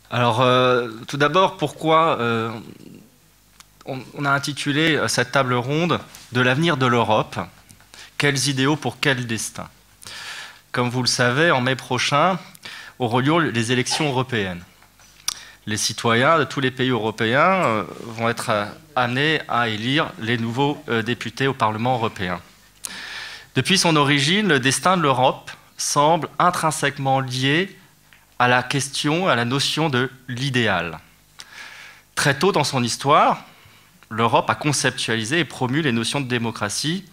Alors, tout d'abord, pourquoi on a intitulé cette table ronde de l'avenir de l'Europe? Quels idéaux pour quel destin? Comme vous le savez, en mai prochain auront lieu les élections européennes. Les citoyens de tous les pays européens vont être amenés à élire les nouveaux députés au Parlement européen. Depuis son origine, le destin de l'Europe semble intrinsèquement lié à la question, à la notion de l'idéal. Très tôt dans son histoire, l'Europe a conceptualisé et promu les notions de démocratie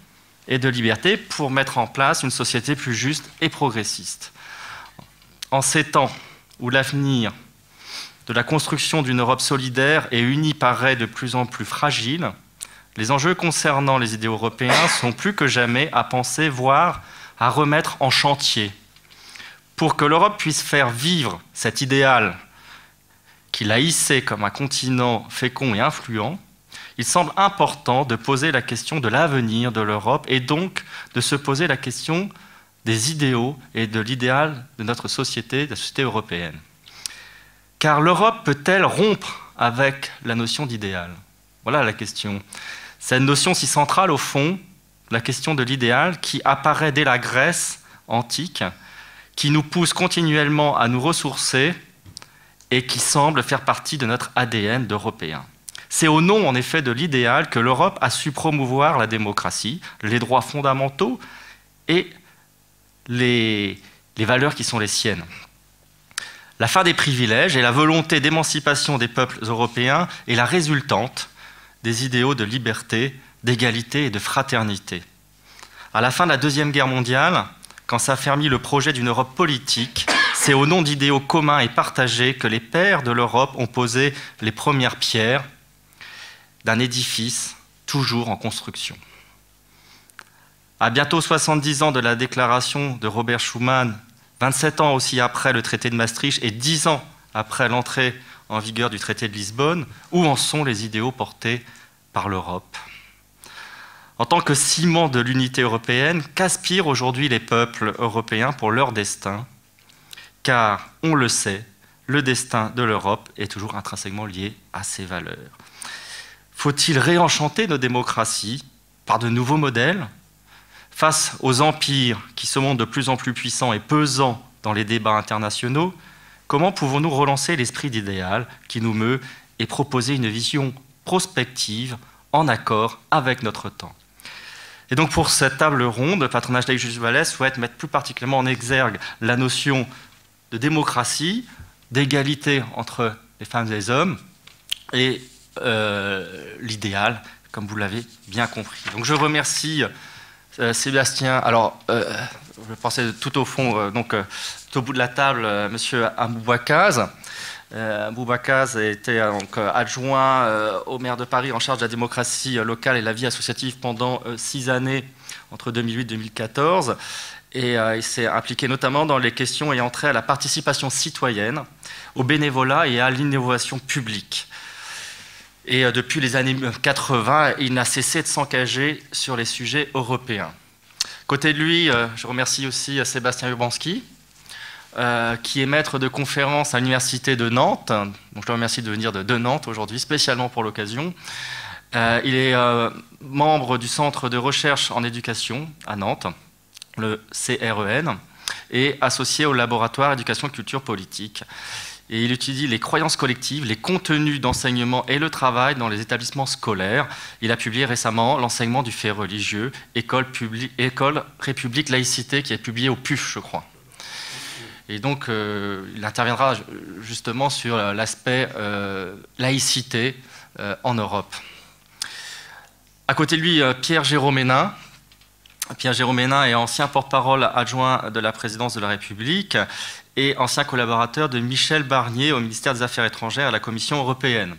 et de liberté pour mettre en place une société plus juste et progressiste. En ces temps où l'avenir de la construction d'une Europe solidaire et unie paraît de plus en plus fragile, les enjeux concernant les idéaux européens sont plus que jamais à penser, voire à remettre en chantier. Pour que l'Europe puisse faire vivre cet idéal qu'il a hissé comme un continent fécond et influent, il semble important de poser la question de l'avenir de l'Europe et donc de se poser la question des idéaux et de l'idéal de notre société, de la société européenne. Car l'Europe peut-elle rompre avec la notion d'idéal? Voilà la question. Cette notion si centrale au fond, la question de l'idéal qui apparaît dès la Grèce antique, qui nous pousse continuellement à nous ressourcer et qui semble faire partie de notre ADN d'Européens. C'est au nom, en effet, de l'idéal que l'Europe a su promouvoir la démocratie, les droits fondamentaux et les valeurs qui sont les siennes. La fin des privilèges et la volonté d'émancipation des peuples européens est la résultante des idéaux de liberté, d'égalité et de fraternité. À la fin de la Deuxième Guerre mondiale, quand s'affermit le projet d'une Europe politique, c'est au nom d'idéaux communs et partagés que les pères de l'Europe ont posé les premières pierres d'un édifice toujours en construction. À bientôt 70 ans de la déclaration de Robert Schuman, 27 ans aussi après le traité de Maastricht et 10 ans après l'entrée en vigueur du traité de Lisbonne, où en sont les idéaux portés par l'Europe? En tant que ciment de l'unité européenne, qu'aspirent aujourd'hui les peuples européens pour leur destin? Car, on le sait, le destin de l'Europe est toujours intrinsèquement lié à ses valeurs. Faut-il réenchanter nos démocraties par de nouveaux modèles? Face aux empires qui se montrent de plus en plus puissants et pesants dans les débats internationaux, comment pouvons-nous relancer l'esprit d'idéal qui nous meut et proposer une vision prospective en accord avec notre temps? Et donc pour cette table ronde, le patronage d'Aïe Vallès souhaite mettre plus particulièrement en exergue la notion de démocratie, d'égalité entre les femmes et les hommes, et l'idéal, comme vous l'avez bien compris. Donc je remercie Sébastien. Alors, je pensais tout au fond, tout au bout de la table, Monsieur Amboubakaz. Amboubakaz était donc adjoint au maire de Paris en charge de la démocratie locale et la vie associative pendant 6 années, entre 2008 et 2014. Et il s'est impliqué notamment dans les questions ayant trait à la participation citoyenne, au bénévolat et à l'innovation publique. Et depuis les années 80, il n'a cessé de s'engager sur les sujets européens. Côté de lui, je remercie aussi Sébastien Urbanski, qui est maître de conférence à l'Université de Nantes. Donc je le remercie de venir de Nantes aujourd'hui, spécialement pour l'occasion. Il est membre du Centre de recherche en éducation à Nantes, le CREN, et associé au laboratoire éducation culture politique. Et il étudie les croyances collectives, les contenus d'enseignement et le travail dans les établissements scolaires. Il a publié récemment l'enseignement du fait religieux, École République Laïcité, qui est publié au PUF, je crois. Et donc, il interviendra justement sur l'aspect laïcité en Europe. À côté de lui, Pierre Jérôme Hénin. Pierre Jérôme Hénin est ancien porte-parole adjoint de la présidence de la République et ancien collaborateur de Michel Barnier au ministère des Affaires étrangères et à la Commission européenne.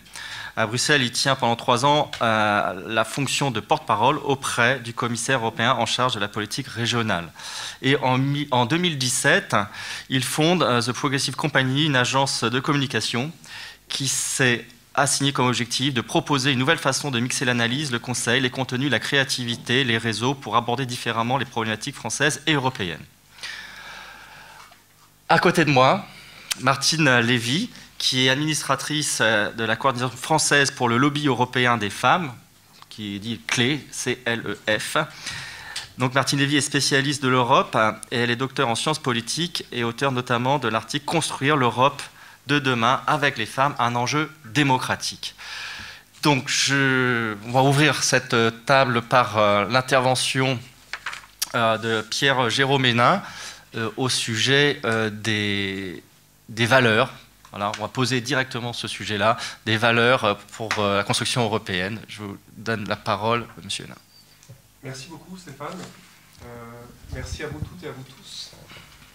À Bruxelles, il tient pendant 3 ans la fonction de porte-parole auprès du commissaire européen en charge de la politique régionale. Et en 2017, il fonde The Progressive Company, une agence de communication qui s'est assignée comme objectif de proposer une nouvelle façon de mixer l'analyse, le conseil, les contenus, la créativité, les réseaux pour aborder différemment les problématiques françaises et européennes. À côté de moi, Martine Lévy, qui est administratrice de la coordination française pour le lobby européen des femmes, qui dit CLEF, C-L-E-F. Donc Martine Lévy est spécialiste de l'Europe et elle est docteure en sciences politiques et auteure notamment de l'article « Construire l'Europe de demain avec les femmes, un enjeu démocratique ». Donc on va ouvrir cette table par l'intervention de Pierre Géraud-Ménin au sujet des valeurs. Voilà, on va poser directement ce sujet-là, des valeurs pour la construction européenne. Je vous donne la parole, monsieur Hénin. Merci beaucoup Stéphane. Merci à vous toutes et à vous tous.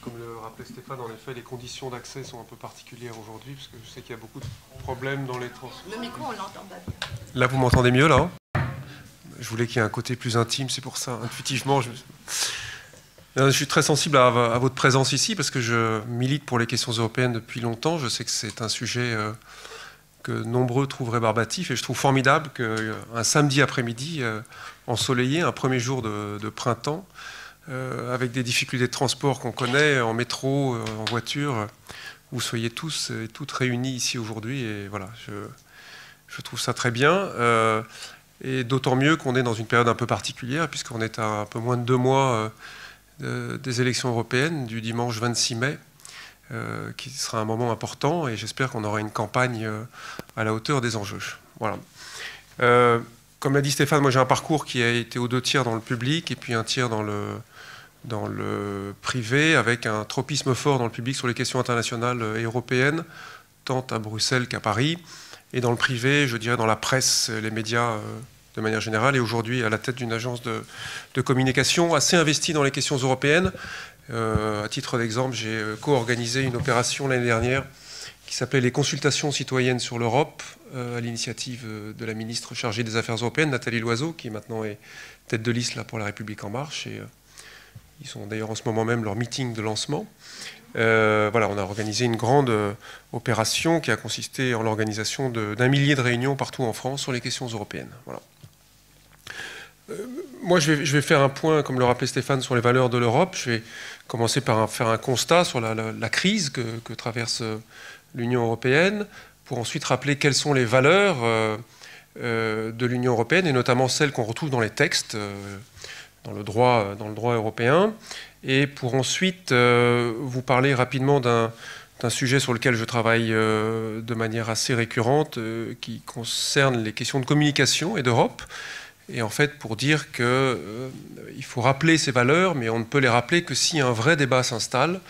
Comme le rappelait Stéphane, en effet, les conditions d'accès sont un peu particulières aujourd'hui, parce que je sais qu'il y a beaucoup de problèmes dans les transports. Le micro, on l'entend pas bien. Là, vous m'entendez mieux, là? Je voulais qu'il y ait un côté plus intime, c'est pour ça, intuitivement. Je suis très sensible à votre présence ici, parce que je milite pour les questions européennes depuis longtemps. Je sais que c'est un sujet que nombreux trouvent rébarbatif, et je trouve formidable qu'un samedi après-midi ensoleillé, un premier jour de printemps, avec des difficultés de transport qu'on connaît, en métro, en voiture, vous soyez tous et toutes réunis ici aujourd'hui. Et voilà, je trouve ça très bien. Et d'autant mieux qu'on est dans une période un peu particulière, puisqu'on est à un peu moins de 2 mois des élections européennes, du dimanche 26 mai, qui sera un moment important. Et j'espère qu'on aura une campagne à la hauteur des enjeux. Voilà. Comme l'a dit Stéphane, moi j'ai un parcours qui a été aux 2 tiers dans le public et puis un tiers dans le privé, avec un tropisme fort dans le public sur les questions internationales et européennes, tant à Bruxelles qu'à Paris, et dans le privé, je dirais dans la presse, les médias de manière générale, et aujourd'hui à la tête d'une agence de communication assez investie dans les questions européennes. À titre d'exemple, j'ai co-organisé une opération l'année dernière qui s'appelait les consultations citoyennes sur l'Europe, à l'initiative de la ministre chargée des Affaires européennes, Nathalie Loiseau, qui maintenant est tête de liste là, pour La République En Marche. Et, ils sont d'ailleurs en ce moment même leur meeting de lancement. Voilà, on a organisé une grande opération qui a consisté en l'organisation d'1 millier de réunions partout en France sur les questions européennes. Voilà. Moi, je vais faire un point, comme le rappelait Stéphane, sur les valeurs de l'Europe. Je vais commencer par faire un constat sur la crise que traverse l'Union européenne, pour ensuite rappeler quelles sont les valeurs de l'Union européenne, et notamment celles qu'on retrouve dans les textes, dans le droit européen, et pour ensuite vous parler rapidement d'un sujet sur lequel je travaille de manière assez récurrente, qui concerne les questions de communication et d'Europe. Et en fait, pour dire qu'il faut rappeler ces valeurs, mais on ne peut les rappeler que si un vrai débat s'installe,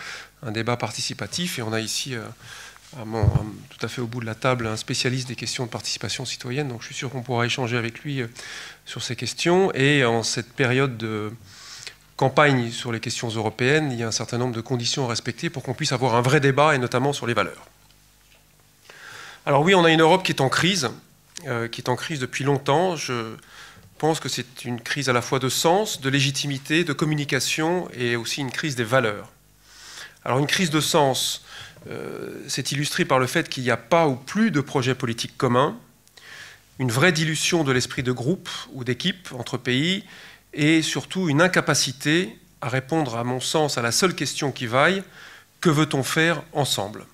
un débat participatif. Et on a ici, tout à fait au bout de la table, un spécialiste des questions de participation citoyenne. Donc je suis sûr qu'on pourra échanger avec lui sur ces questions. Et en cette période de campagne sur les questions européennes, il y a un certain nombre de conditions à respecter pour qu'on puisse avoir un vrai débat, et notamment sur les valeurs. Alors oui, on a une Europe qui est en crise depuis longtemps. Je pense que c'est une crise à la fois de sens, de légitimité, de communication, et aussi une crise des valeurs. Alors une crise de sens, c'est illustré par le fait qu'il n'y a pas ou plus de projet politique commun, une vraie dilution de l'esprit de groupe ou d'équipe entre pays, et surtout une incapacité à répondre, à mon sens, à la seule question qui vaille: que veut-on faire ensemble?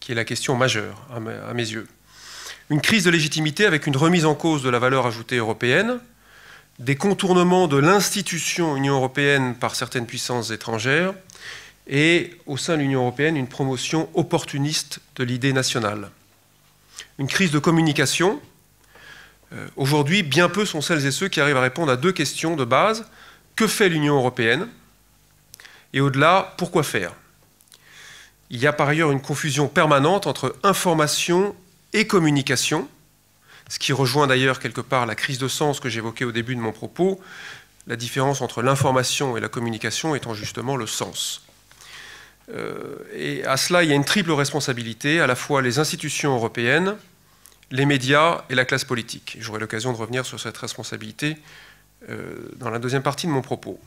Qui est la question majeure à mes yeux. Une crise de légitimité avec une remise en cause de la valeur ajoutée européenne, des contournements de l'institution Union européenne par certaines puissances étrangères, et au sein de l'Union européenne, une promotion opportuniste de l'idée nationale. Une crise de communication. Aujourd'hui, bien peu sont celles et ceux qui arrivent à répondre à 2 questions de base. Que fait l'Union européenne? Et au-delà, pourquoi faire? Il y a par ailleurs une confusion permanente entre information et communication, ce qui rejoint d'ailleurs quelque part la crise de sens que j'évoquais au début de mon propos, la différence entre l'information et la communication étant justement le sens. Et à cela, il y a une triple responsabilité, à la fois les institutions européennes, les médias et la classe politique. J'aurai l'occasion de revenir sur cette responsabilité dans la deuxième partie de mon propos.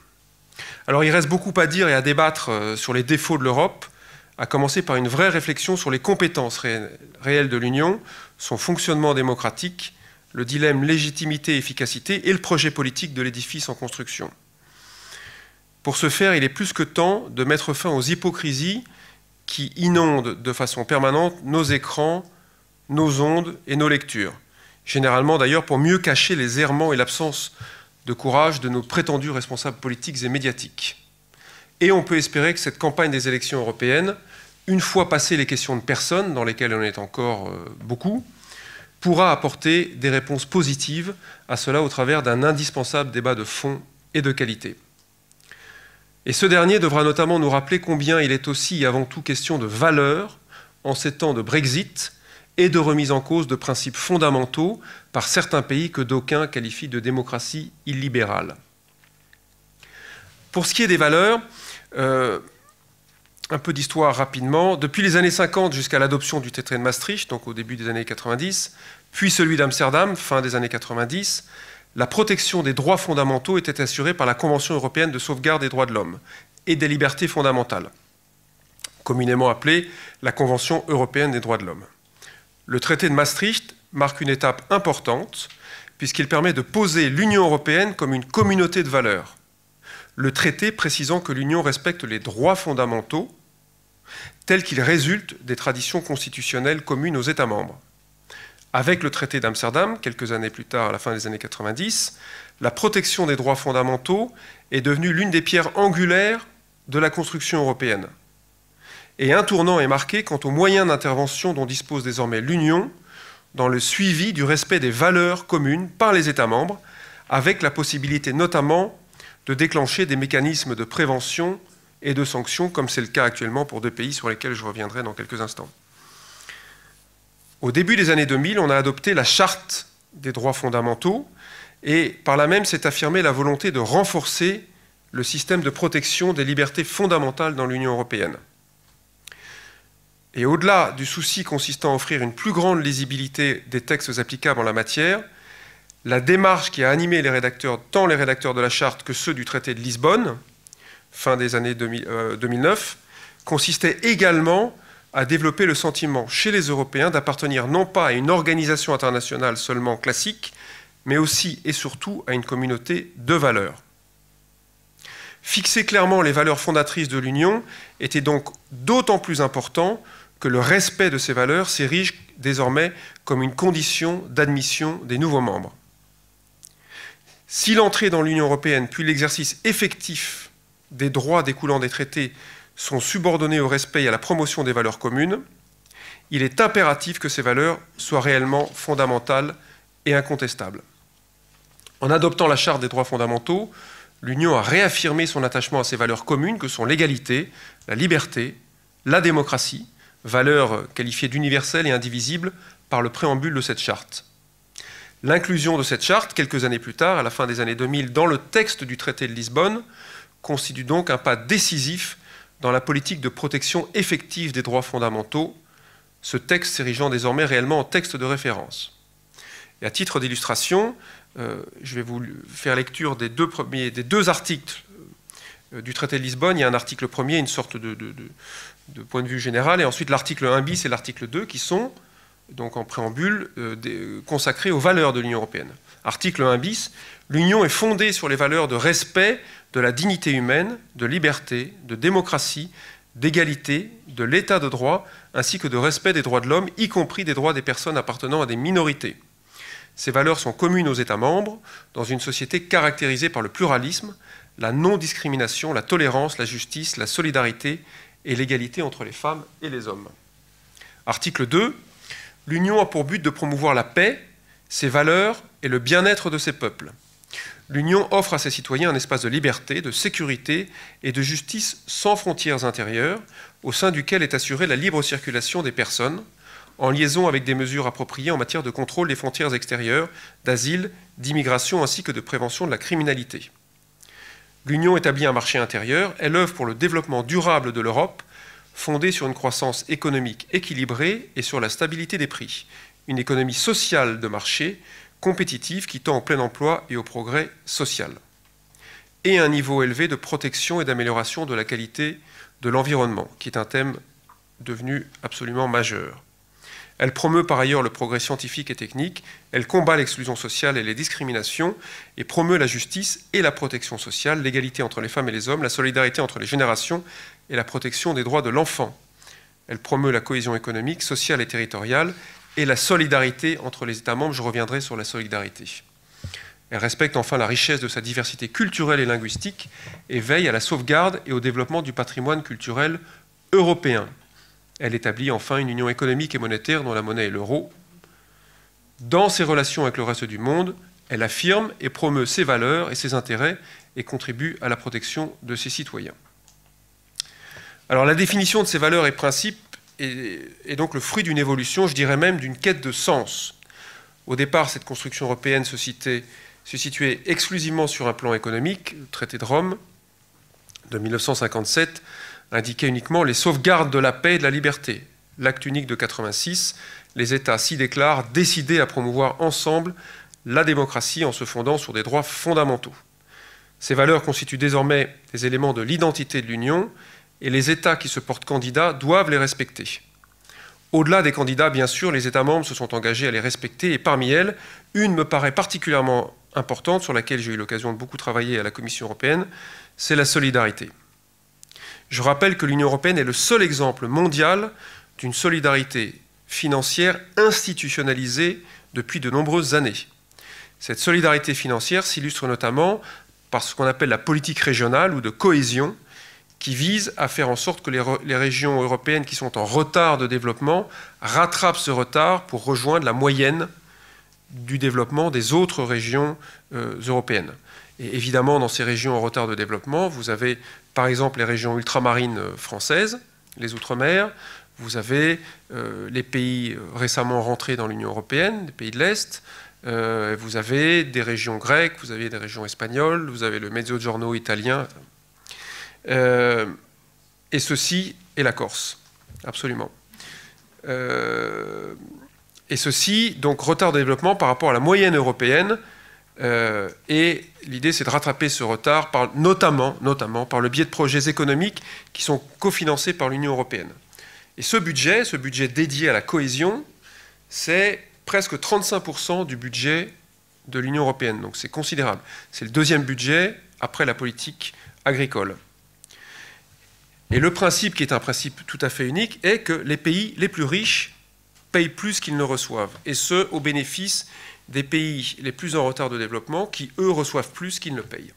Alors il reste beaucoup à dire et à débattre sur les défauts de l'Europe, à commencer par une vraie réflexion sur les compétences réelles de l'Union, son fonctionnement démocratique, le dilemme légitimité-efficacité et le projet politique de l'édifice en construction. Pour ce faire, il est plus que temps de mettre fin aux hypocrisies qui inondent de façon permanente nos écrans, nos ondes et nos lectures. Généralement d'ailleurs pour mieux cacher les errements et l'absence de courage de nos prétendus responsables politiques et médiatiques. Et on peut espérer que cette campagne des élections européennes, une fois passées les questions de personnes, dans lesquelles on est encore beaucoup, pourra apporter des réponses positives à cela au travers d'un indispensable débat de fond et de qualité. Et ce dernier devra notamment nous rappeler combien il est aussi et avant tout question de valeurs en ces temps de Brexit et de remise en cause de principes fondamentaux par certains pays que d'aucuns qualifient de démocratie illibérale. Pour ce qui est des valeurs, un peu d'histoire rapidement. Depuis les années 50 jusqu'à l'adoption du traité de Maastricht, donc au début des années 90, puis celui d'Amsterdam, fin des années 90, la protection des droits fondamentaux était assurée par la Convention européenne de sauvegarde des droits de l'homme et des libertés fondamentales, communément appelée la Convention européenne des droits de l'homme. Le traité de Maastricht marque une étape importante puisqu'il permet de poser l'Union européenne comme une communauté de valeurs. Le traité précisant que l'Union respecte les droits fondamentaux tels qu'ils résultent des traditions constitutionnelles communes aux États membres. Avec le traité d'Amsterdam, quelques années plus tard, à la fin des années 90, la protection des droits fondamentaux est devenue l'une des pierres angulaires de la construction européenne. Et un tournant est marqué quant aux moyens d'intervention dont dispose désormais l'Union dans le suivi du respect des valeurs communes par les États membres, avec la possibilité notamment de déclencher des mécanismes de prévention et de sanctions, comme c'est le cas actuellement pour deux pays sur lesquels je reviendrai dans quelques instants. Au début des années 2000, on a adopté la Charte des droits fondamentaux et par là même s'est affirmée la volonté de renforcer le système de protection des libertés fondamentales dans l'Union européenne. Et au-delà du souci consistant à offrir une plus grande lisibilité des textes applicables en la matière, la démarche qui a animé les rédacteurs, tant les rédacteurs de la Charte que ceux du traité de Lisbonne, fin des années 2009, consistait également à développer le sentiment chez les Européens d'appartenir non pas à une organisation internationale seulement classique, mais aussi et surtout à une communauté de valeurs. Fixer clairement les valeurs fondatrices de l'Union était donc d'autant plus important que le respect de ces valeurs s'érige désormais comme une condition d'admission des nouveaux membres. Si l'entrée dans l'Union européenne puis l'exercice effectif des droits découlant des traités sont subordonnés au respect et à la promotion des valeurs communes, il est impératif que ces valeurs soient réellement fondamentales et incontestables. En adoptant la Charte des droits fondamentaux, l'Union a réaffirmé son attachement à ces valeurs communes que sont l'égalité, la liberté, la démocratie, valeurs qualifiées d'universelles et indivisibles par le préambule de cette Charte. L'inclusion de cette Charte, quelques années plus tard, à la fin des années 2000, dans le texte du traité de Lisbonne, constitue donc un pas décisif dans la politique de protection effective des droits fondamentaux, ce texte s'érigeant désormais réellement en texte de référence. Et à titre d'illustration, je vais vous faire lecture des deux articles du traité de Lisbonne. Il y a un article premier, une sorte de point de vue général, et ensuite l'article 1 bis et l'article 2 qui sont, donc en préambule, consacrés aux valeurs de l'Union européenne. Article 1 bis, l'Union est fondée sur les valeurs de respect de la dignité humaine, de liberté, de démocratie, d'égalité, de l'état de droit, ainsi que de respect des droits de l'homme, y compris des droits des personnes appartenant à des minorités. Ces valeurs sont communes aux États membres, dans une société caractérisée par le pluralisme, la non-discrimination, la tolérance, la justice, la solidarité et l'égalité entre les femmes et les hommes. Article 2. L'Union a pour but de promouvoir la paix, ses valeurs et le bien-être de ses peuples. L'Union offre à ses citoyens un espace de liberté, de sécurité et de justice sans frontières intérieures, au sein duquel est assurée la libre circulation des personnes, en liaison avec des mesures appropriées en matière de contrôle des frontières extérieures, d'asile, d'immigration ainsi que de prévention de la criminalité. L'Union établit un marché intérieur, elle œuvre pour le développement durable de l'Europe, fondée sur une croissance économique équilibrée et sur la stabilité des prix, une économie sociale de marché, compétitive qui tend au plein emploi et au progrès social, et un niveau élevé de protection et d'amélioration de la qualité de l'environnement, qui est un thème devenu absolument majeur. Elle promeut par ailleurs le progrès scientifique et technique, elle combat l'exclusion sociale et les discriminations, et promeut la justice et la protection sociale, l'égalité entre les femmes et les hommes, la solidarité entre les générations et la protection des droits de l'enfant. Elle promeut la cohésion économique, sociale et territoriale et la solidarité entre les États membres. Je reviendrai sur la solidarité. Elle respecte enfin la richesse de sa diversité culturelle et linguistique et veille à la sauvegarde et au développement du patrimoine culturel européen. Elle établit enfin une union économique et monétaire dont la monnaie est l'euro. Dans ses relations avec le reste du monde, elle affirme et promeut ses valeurs et ses intérêts et contribue à la protection de ses citoyens. Alors la définition de ces valeurs et principes est donc le fruit d'une évolution, je dirais même d'une quête de sens. Au départ, cette construction européenne se situait exclusivement sur un plan économique. Le traité de Rome de 1957 indiquait uniquement les sauvegardes de la paix et de la liberté. L'acte unique de 86, les États s'y déclarent décidés à promouvoir ensemble la démocratie en se fondant sur des droits fondamentaux. Ces valeurs constituent désormais des éléments de l'identité de l'Union et les États qui se portent candidats doivent les respecter. Au-delà des candidats, bien sûr, les États membres se sont engagés à les respecter et parmi elles, une me paraît particulièrement importante sur laquelle j'ai eu l'occasion de beaucoup travailler à la Commission européenne, c'est la solidarité. Je rappelle que l'Union européenne est le seul exemple mondial d'une solidarité financière institutionnalisée depuis de nombreuses années. Cette solidarité financière s'illustre notamment par ce qu'on appelle la politique régionale ou de cohésion, qui vise à faire en sorte que les régions européennes qui sont en retard de développement rattrapent ce retard pour rejoindre la moyenne du développement des autres régions européennes. Et évidemment, dans ces régions en retard de développement, vous avez par exemple les régions ultramarines françaises, les Outre-mer, vous avez les pays récemment rentrés dans l'Union européenne, les pays de l'Est, vous avez des régions grecques, vous avez des régions espagnoles, vous avez le Mezzogiorno italien, et ceci est la Corse, absolument. Et ceci, donc retard de développement par rapport à la moyenne européenne, et l'idée c'est de rattraper ce retard, notamment par le biais de projets économiques qui sont cofinancés par l'Union européenne. Et ce budget dédié à la cohésion, c'est presque 35% du budget de l'Union européenne, donc c'est considérable. C'est le deuxième budget après la politique agricole. Et le principe, qui est un principe tout à fait unique, est que les pays les plus riches payent plus qu'ils ne reçoivent, et ce, au bénéfice des pays les plus en retard de développement, qui, eux, reçoivent plus qu'ils ne payent.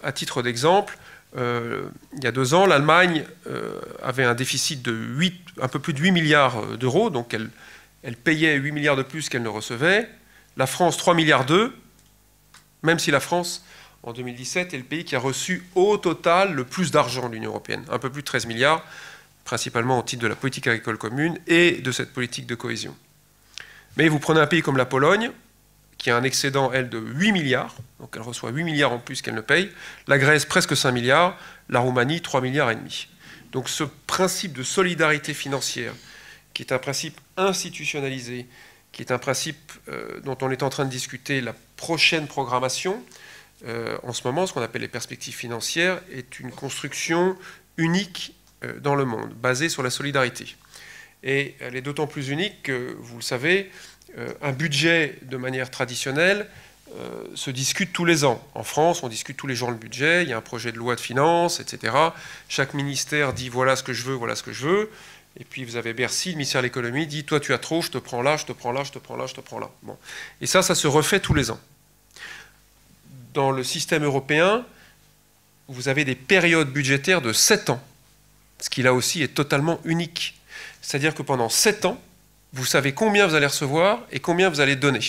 À titre d'exemple, il y a 2 ans, l'Allemagne avait un déficit de un peu plus de 8 milliards d'euros, donc elle payait 8 milliards de plus qu'elle ne recevait. La France, 3 milliards d'euros, même si la France, en 2017, est le pays qui a reçu au total le plus d'argent de l'Union européenne, un peu plus de 13 milliards, principalement au titre de la politique agricole commune et de cette politique de cohésion. Mais vous prenez un pays comme la Pologne, qui a un excédent, elle, de 8 milliards, donc elle reçoit 8 milliards en plus qu'elle ne paye, la Grèce, presque 5 milliards, la Roumanie, 3 milliards et demi. Donc ce principe de solidarité financière, qui est un principe institutionnalisé, qui est un principe dont on est en train de discuter la prochaine programmation, en ce moment, ce qu'on appelle les perspectives financières, est une construction unique dans le monde, basée sur la solidarité. Et elle est d'autant plus unique que, vous le savez, un budget, de manière traditionnelle, se discute tous les ans. En France, on discute tous les jours le budget, il y a un projet de loi de finances, etc. Chaque ministère dit « voilà ce que je veux, voilà ce que je veux ». Et puis vous avez Bercy, le ministère de l'économie, dit « toi tu as trop, je te prends là, je te prends là, je te prends là, je te prends là ». Bon. Et ça se refait tous les ans. Dans le système européen, vous avez des périodes budgétaires de 7 ans, ce qui là aussi est totalement unique. C'est-à-dire que pendant 7 ans, vous savez combien vous allez recevoir et combien vous allez donner.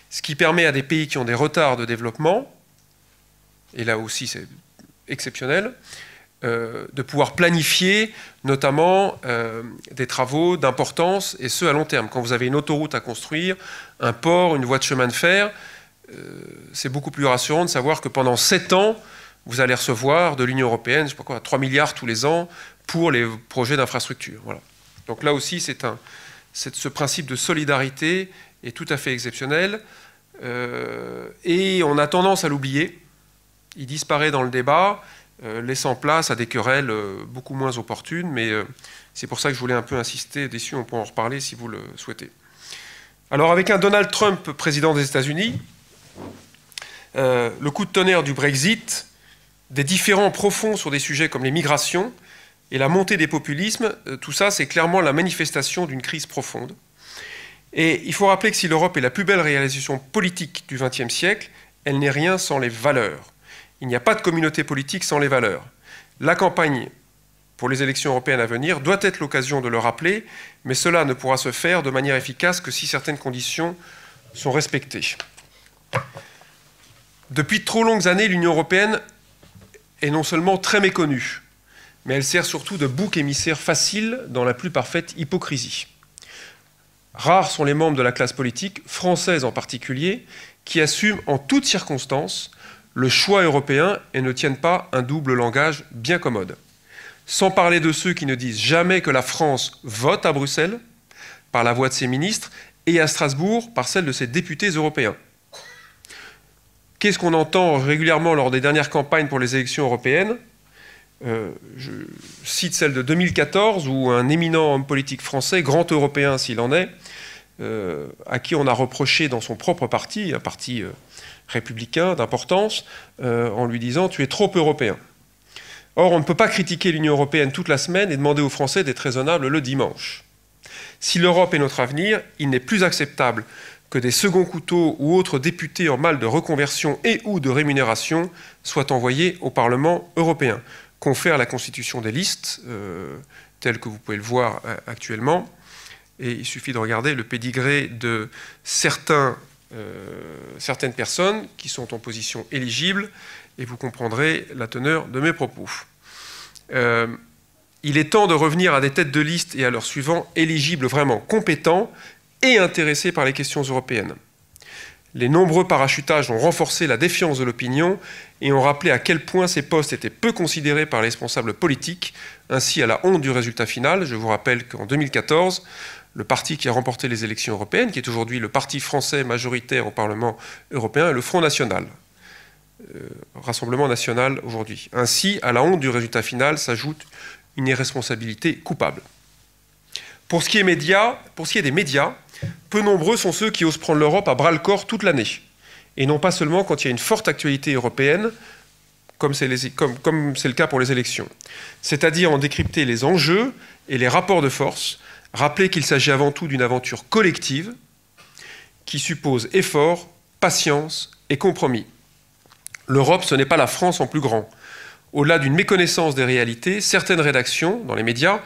Ce qui permet à des pays qui ont des retards de développement, et là aussi c'est exceptionnel, de pouvoir planifier notamment des travaux d'importance, et ce à long terme. Quand vous avez une autoroute à construire, un port, une voie de chemin de fer, c'est beaucoup plus rassurant de savoir que pendant 7 ans, vous allez recevoir de l'Union européenne, je sais pas quoi, 3 milliards tous les ans pour les projets d'infrastructure. Voilà. Donc là aussi, ce principe de solidarité est tout à fait exceptionnel. Et on a tendance à l'oublier. Il disparaît dans le débat, laissant place à des querelles beaucoup moins opportunes. Mais c'est pour ça que je voulais un peu insister dessus. On peut en reparler si vous le souhaitez. Alors avec un Donald Trump président des États-Unis, le coup de tonnerre du Brexit, des différends profonds sur des sujets comme les migrations, Et la montée des populismes, tout ça, c'est clairement la manifestation d'une crise profonde. Et il faut rappeler que si l'Europe est la plus belle réalisation politique du XXe siècle, elle n'est rien sans les valeurs. Il n'y a pas de communauté politique sans les valeurs. La campagne pour les élections européennes à venir doit être l'occasion de le rappeler, mais cela ne pourra se faire de manière efficace que si certaines conditions sont respectées. Depuis trop longues années, l'Union européenne est non seulement très méconnue, mais elle sert surtout de bouc émissaire facile dans la plus parfaite hypocrisie. Rares sont les membres de la classe politique, française en particulier, qui assument en toutes circonstances le choix européen et ne tiennent pas un double langage bien commode. Sans parler de ceux qui ne disent jamais que la France vote à Bruxelles, par la voix de ses ministres, et à Strasbourg, par celle de ses députés européens. Qu'est-ce qu'on entend régulièrement lors des dernières campagnes pour les élections européennes ? Je cite celle de 2014, où un éminent homme politique français, grand européen s'il en est, à qui on a reproché dans son propre parti, un parti républicain d'importance, en lui disant « tu es trop européen ». Or, on ne peut pas critiquer l'Union européenne toute la semaine et demander aux Français d'être raisonnables le dimanche. Si l'Europe est notre avenir, il n'est plus acceptable que des seconds couteaux ou autres députés en mal de reconversion et ou de rémunération soient envoyés au Parlement européen. Confère la constitution des listes, telle que vous pouvez le voir actuellement. Et il suffit de regarder le pédigré de certaines personnes qui sont en position éligible, et vous comprendrez la teneur de mes propos. Il est temps de revenir à des têtes de liste et à leurs suivants éligibles, vraiment compétents et intéressés par les questions européennes. Les nombreux parachutages ont renforcé la défiance de l'opinion et ont rappelé à quel point ces postes étaient peu considérés par les responsables politiques, ainsi à la honte du résultat final. Je vous rappelle qu'en 2014, le parti qui a remporté les élections européennes, qui est aujourd'hui le parti français majoritaire au Parlement européen, est le Front National. Rassemblement national aujourd'hui. Ainsi, à la honte du résultat final s'ajoute une irresponsabilité coupable. Pour ce qui est des médias, peu nombreux sont ceux qui osent prendre l'Europe à bras-le-corps toute l'année, et non pas seulement quand il y a une forte actualité européenne, comme c'est le cas pour les élections. C'est-à-dire en décrypter les enjeux et les rapports de force, rappeler qu'il s'agit avant tout d'une aventure collective qui suppose effort, patience et compromis. L'Europe, ce n'est pas la France en plus grand. Au-delà d'une méconnaissance des réalités, certaines rédactions, dans les médias,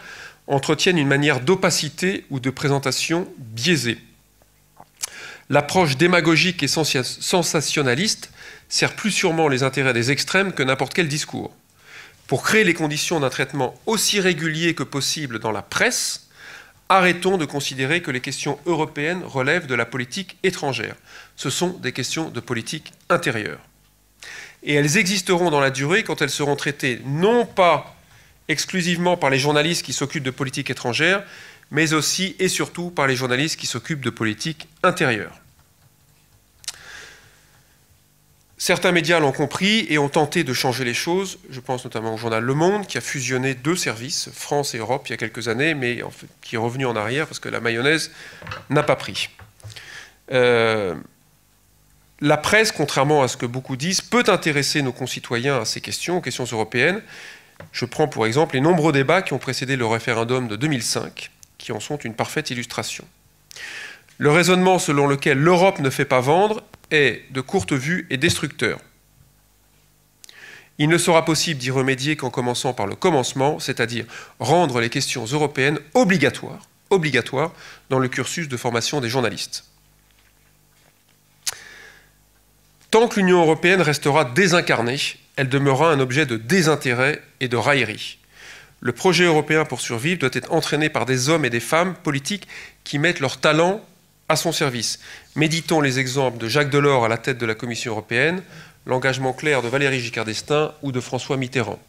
entretiennent une manière d'opacité ou de présentation biaisée. L'approche démagogique et sensationnaliste sert plus sûrement les intérêts des extrêmes que n'importe quel discours. Pour créer les conditions d'un traitement aussi régulier que possible dans la presse, arrêtons de considérer que les questions européennes relèvent de la politique étrangère. Ce sont des questions de politique intérieure. Et elles existeront dans la durée quand elles seront traitées non pas exclusivement par les journalistes qui s'occupent de politique étrangère, mais aussi et surtout par les journalistes qui s'occupent de politique intérieure. Certains médias l'ont compris et ont tenté de changer les choses. Je pense notamment au journal Le Monde, qui a fusionné deux services, France et Europe, il y a quelques années, mais en fait, qui est revenu en arrière parce que la mayonnaise n'a pas pris. La presse, contrairement à ce que beaucoup disent, peut intéresser nos concitoyens à ces questions, aux questions européennes. Je prends pour exemple les nombreux débats qui ont précédé le référendum de 2005, qui en sont une parfaite illustration. Le raisonnement selon lequel l'Europe ne fait pas vendre est de courte vue et destructeur. Il ne sera possible d'y remédier qu'en commençant par le commencement, c'est-à-dire rendre les questions européennes obligatoires dans le cursus de formation des journalistes. Tant que l'Union européenne restera désincarnée, elle demeurera un objet de désintérêt et de raillerie. Le projet européen pour survivre doit être entraîné par des hommes et des femmes politiques qui mettent leur talent à son service. Méditons les exemples de Jacques Delors à la tête de la Commission européenne, l'engagement clair de Valéry Giscard d'Estaing ou de François Mitterrand.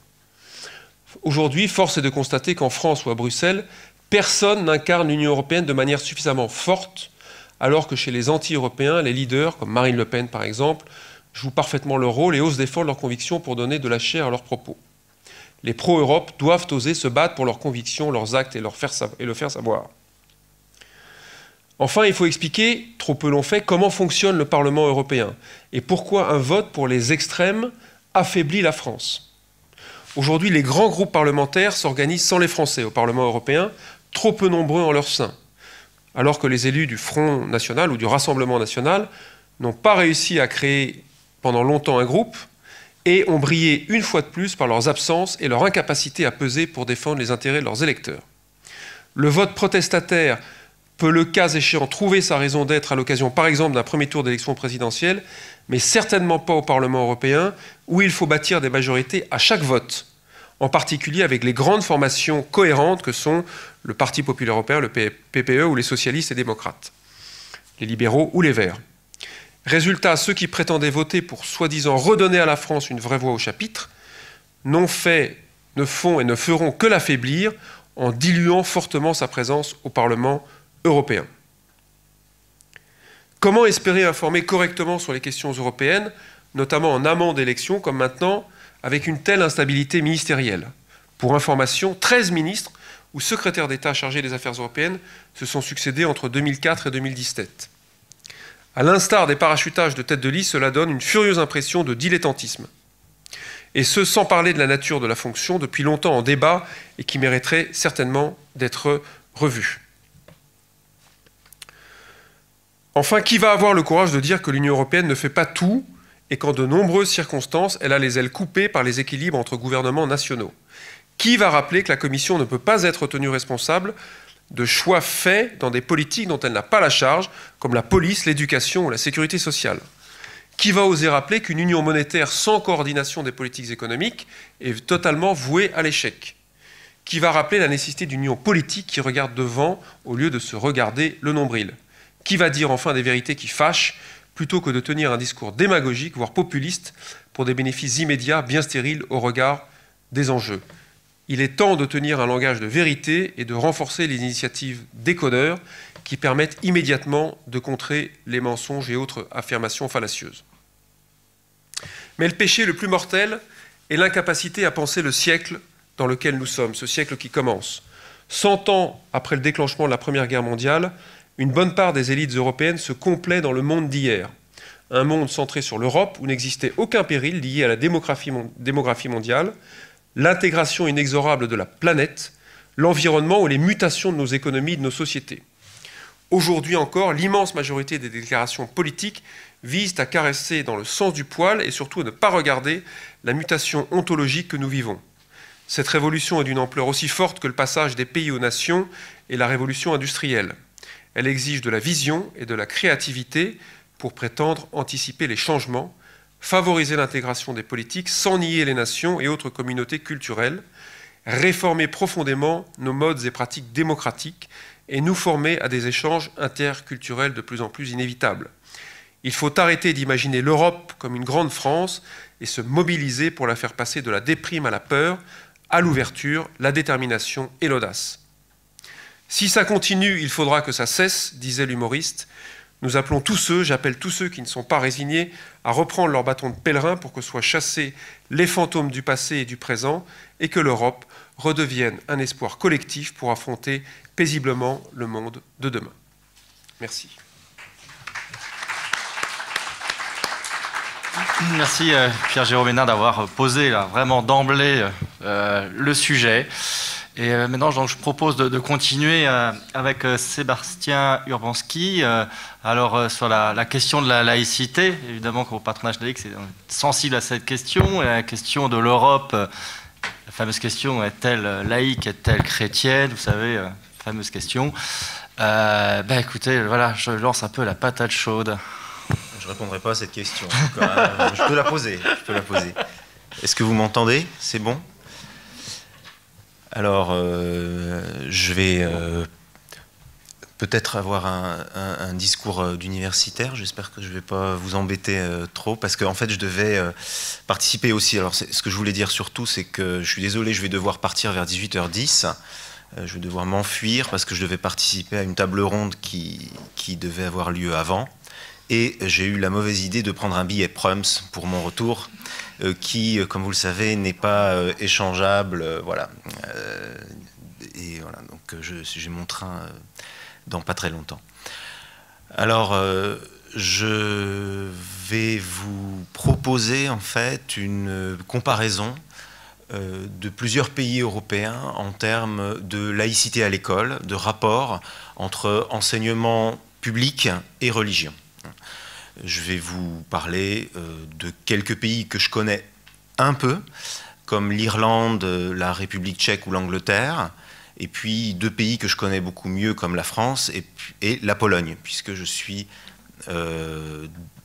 Aujourd'hui, force est de constater qu'en France ou à Bruxelles, personne n'incarne l'Union européenne de manière suffisamment forte, alors que chez les anti-européens, les leaders, comme Marine Le Pen par exemple, jouent parfaitement leur rôle et osent défendre leurs convictions pour donner de la chair à leurs propos. Les pro-Europe doivent oser se battre pour leurs convictions, leurs actes et le faire savoir. Enfin, il faut expliquer, trop peu l'ont fait, comment fonctionne le Parlement européen et pourquoi un vote pour les extrêmes affaiblit la France. Aujourd'hui, les grands groupes parlementaires s'organisent sans les Français au Parlement européen, trop peu nombreux en leur sein, alors que les élus du Front National ou du Rassemblement National n'ont pas réussi à créer pendant longtemps un groupe et ont brillé une fois de plus par leurs absences et leur incapacité à peser pour défendre les intérêts de leurs électeurs. Le vote protestataire peut, le cas échéant, trouver sa raison d'être à l'occasion, par exemple, d'un premier tour d'élection présidentielle, mais certainement pas au Parlement européen, où il faut bâtir des majorités à chaque vote, en particulier avec les grandes formations cohérentes que sont le Parti populaire européen, le PPE ou les socialistes et démocrates, les libéraux ou les Verts. Résultat, ceux qui prétendaient voter pour soi-disant redonner à la France une vraie voix au chapitre n'ont fait, ne font et ne feront que l'affaiblir en diluant fortement sa présence au Parlement européen. Comment espérer informer correctement sur les questions européennes, notamment en amont d'élections, comme maintenant, avec une telle instabilité ministérielle? Pour information, 13 ministres ou secrétaires d'État chargés des affaires européennes se sont succédés entre 2004 et 2017. À l'instar des parachutages de tête de liste, cela donne une furieuse impression de dilettantisme. Et ce, sans parler de la nature de la fonction, depuis longtemps en débat et qui mériterait certainement d'être revue. Enfin, qui va avoir le courage de dire que l'Union européenne ne fait pas tout et qu'en de nombreuses circonstances, elle a les ailes coupées par les équilibres entre gouvernements nationaux? Qui va rappeler que la Commission ne peut pas être tenue responsable de choix faits dans des politiques dont elle n'a pas la charge, comme la police, l'éducation ou la sécurité sociale? Qui va oser rappeler qu'une union monétaire sans coordination des politiques économiques est totalement vouée à l'échec? Qui va rappeler la nécessité d'une union politique qui regarde devant au lieu de se regarder le nombril? Qui va dire enfin des vérités qui fâchent, plutôt que de tenir un discours démagogique, voire populiste, pour des bénéfices immédiats bien stériles au regard des enjeux? Il est temps de tenir un langage de vérité et de renforcer les initiatives décodeurs qui permettent immédiatement de contrer les mensonges et autres affirmations fallacieuses. Mais le péché le plus mortel est l'incapacité à penser le siècle dans lequel nous sommes, ce siècle qui commence. 100 ans après le déclenchement de la Première Guerre mondiale, une bonne part des élites européennes se complaît dans le monde d'hier. Un monde centré sur l'Europe où n'existait aucun péril lié à la démographie mondiale, l'intégration inexorable de la planète, l'environnement ou les mutations de nos économies et de nos sociétés. Aujourd'hui encore, l'immense majorité des déclarations politiques visent à caresser dans le sens du poil et surtout à ne pas regarder la mutation ontologique que nous vivons. Cette révolution est d'une ampleur aussi forte que le passage des pays aux nations et la révolution industrielle. Elle exige de la vision et de la créativité pour prétendre anticiper les changements, favoriser l'intégration des politiques sans nier les nations et autres communautés culturelles, réformer profondément nos modes et pratiques démocratiques et nous former à des échanges interculturels de plus en plus inévitables. Il faut arrêter d'imaginer l'Europe comme une grande France et se mobiliser pour la faire passer de la déprime à la peur, à l'ouverture, la détermination et l'audace. Si ça continue, il faudra que ça cesse, disait l'humoriste. Nous appelons tous ceux, j'appelle tous ceux qui ne sont pas résignés, à reprendre leur bâton de pèlerin pour que soient chassés les fantômes du passé et du présent et que l'Europe redevienne un espoir collectif pour affronter paisiblement le monde de demain. Merci. Merci Pierre-Jérôme Hénin d'avoir posé là, vraiment d'emblée le sujet. Et maintenant, donc, je propose de continuer avec Sébastien Urbanski. Sur la question de la laïcité, évidemment qu'au patronage laïque, c'est sensible à cette question. Et la question de l'Europe, la fameuse question, est-elle laïque, est-elle chrétienne? Vous savez, fameuse question. Écoutez, voilà, je lance un peu la patate chaude. Je ne répondrai pas à cette question. Je peux la poser. Est-ce que vous m'entendez? C'est bon? Alors, je vais peut-être avoir un discours d'universitaire. J'espère que je ne vais pas vous embêter trop, parce qu'en fait, je devais participer aussi. Alors, ce que je voulais dire surtout, c'est que je suis désolé, je vais devoir partir vers 18h10. Je vais devoir m'enfuir parce que je devais participer à une table ronde qui devait avoir lieu avant. Et j'ai eu la mauvaise idée de prendre un billet Prums pour mon retour, qui, comme vous le savez, n'est pas échangeable. Voilà. Et voilà, donc j'ai mon train dans pas très longtemps. Alors, je vais vous proposer en fait une comparaison de plusieurs pays européens en termes de laïcité à l'école, de rapport entre enseignement public et religion. Je vais vous parler de quelques pays que je connais un peu, comme l'Irlande, la République tchèque ou l'Angleterre, et puis 2 pays que je connais beaucoup mieux, comme la France et la Pologne, puisque je suis,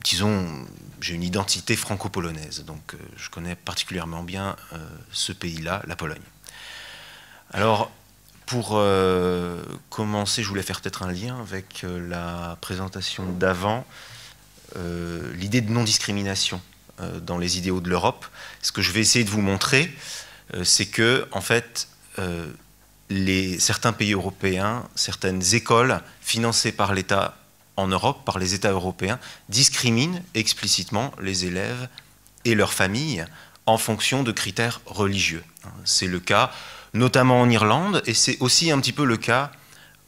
disons, j'ai une identité franco-polonaise, donc je connais particulièrement bien ce pays-là, la Pologne. Alors, pour commencer, je voulais faire peut-être un lien avec la présentation d'avant, l'idée de non-discrimination dans les idéaux de l'Europe. Ce que je vais essayer de vous montrer, c'est que, en fait, certains pays européens, certaines écoles financées par l'État en Europe, par les États européens, discriminent explicitement les élèves et leurs familles en fonction de critères religieux. C'est le cas notamment en Irlande, et c'est aussi un petit peu le cas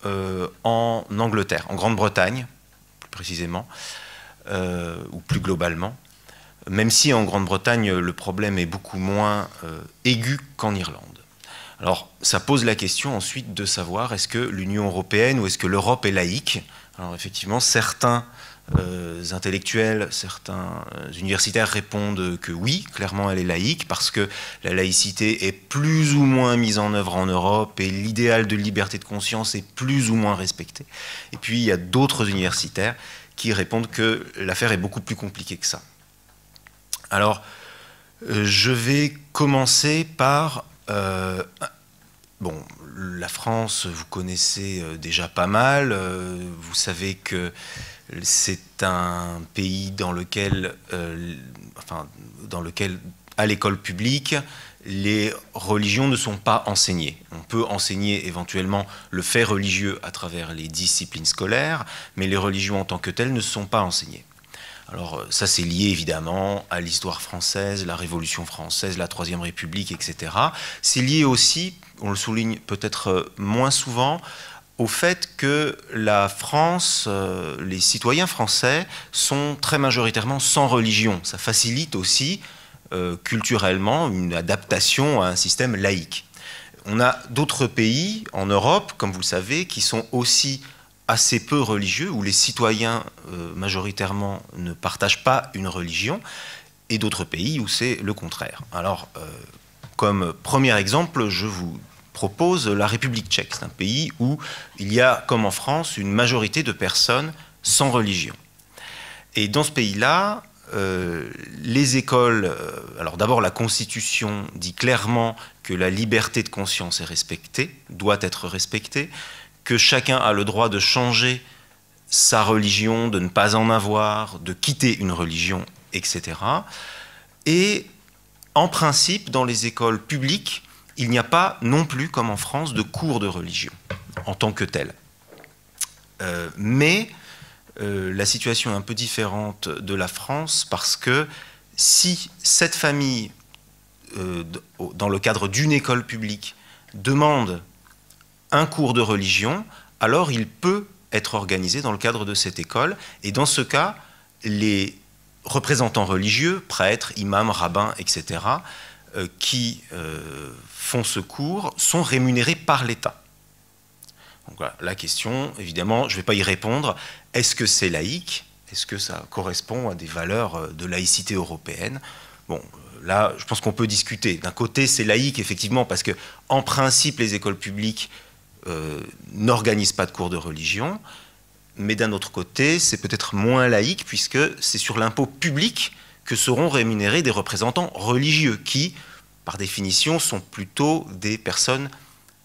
en Angleterre, en Grande-Bretagne, plus précisément, ou plus globalement, même si en Grande-Bretagne, le problème est beaucoup moins aigu qu'en Irlande. Alors, ça pose la question ensuite de savoir est-ce que l'Union européenne ou est-ce que l'Europe est laïque? Alors, effectivement, certains intellectuels, certains universitaires répondent que oui, clairement elle est laïque, parce que la laïcité est plus ou moins mise en œuvre en Europe et l'idéal de liberté de conscience est plus ou moins respecté. Et puis, il y a d'autres universitaires qui répondent que l'affaire est beaucoup plus compliquée que ça. Alors, je vais commencer par... bon, la France, vous connaissez déjà pas mal. Vous savez que c'est un pays dans lequel, à l'école publique, les religions ne sont pas enseignées. On peut enseigner éventuellement le fait religieux à travers les disciplines scolaires, mais les religions en tant que telles ne sont pas enseignées. Alors ça, c'est lié évidemment à l'histoire française, la Révolution française, la Troisième République, etc. C'est lié aussi, on le souligne peut-être moins souvent, au fait que la France, les citoyens français sont très majoritairement sans religion. Ça facilite aussi culturellement une adaptation à un système laïque. On a d'autres pays en Europe, comme vous le savez, qui sont aussi assez peu religieux, où les citoyens majoritairement ne partagent pas une religion, et d'autres pays où c'est le contraire. Alors, comme premier exemple, je vous propose la République tchèque. C'est un pays où il y a, comme en France, une majorité de personnes sans religion. Et dans ce pays-là, les écoles... alors d'abord, la Constitution dit clairement que la liberté de conscience est respectée, doit être respectée, que chacun a le droit de changer sa religion, de ne pas en avoir, de quitter une religion, etc. Et en principe, dans les écoles publiques, il n'y a pas non plus, comme en France, de cours de religion en tant que tel. Mais la situation est un peu différente de la France parce que si cette famille, dans le cadre d'une école publique, demande un cours de religion, alors il peut être organisé dans le cadre de cette école. Et dans ce cas, les représentants religieux, prêtres, imams, rabbins, etc., qui font ce cours sont rémunérés par l'État. Donc voilà, la question, évidemment, je ne vais pas y répondre. Est-ce que c'est laïque? Est-ce que ça correspond à des valeurs de laïcité européenne? Bon, là, je pense qu'on peut discuter. D'un côté, c'est laïque, effectivement, parce que, en principe, les écoles publiques n'organisent pas de cours de religion, mais d'un autre côté, c'est peut-être moins laïque, puisque c'est sur l'impôt public que seront rémunérés des représentants religieux, qui, par définition, sont plutôt des personnes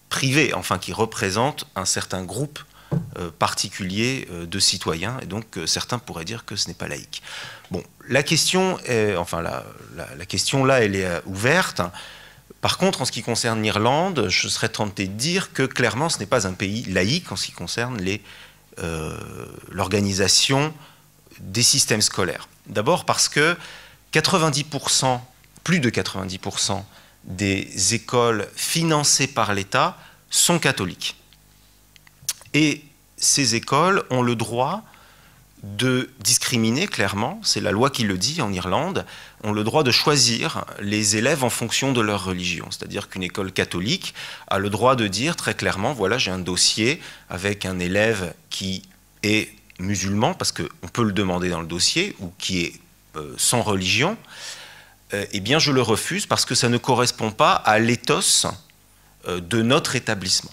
privées, enfin qui représentent un certain groupe particulier de citoyens, et donc certains pourraient dire que ce n'est pas laïque. Bon, la question, la question là, elle est ouverte. Par contre, en ce qui concerne l'Irlande, je serais tenté de dire que clairement, ce n'est pas un pays laïque en ce qui concerne l'organisation des systèmes scolaires. D'abord parce que 90%, plus de 90% des écoles financées par l'État sont catholiques. Et ces écoles ont le droit de discriminer clairement, c'est la loi qui le dit en Irlande, ont le droit de choisir les élèves en fonction de leur religion. C'est-à-dire qu'une école catholique a le droit de dire très clairement, voilà, j'ai un dossier avec un élève qui est musulman, parce qu'on peut le demander dans le dossier, ou qui est sans religion, eh bien je le refuse parce que ça ne correspond pas à l'éthos de notre établissement.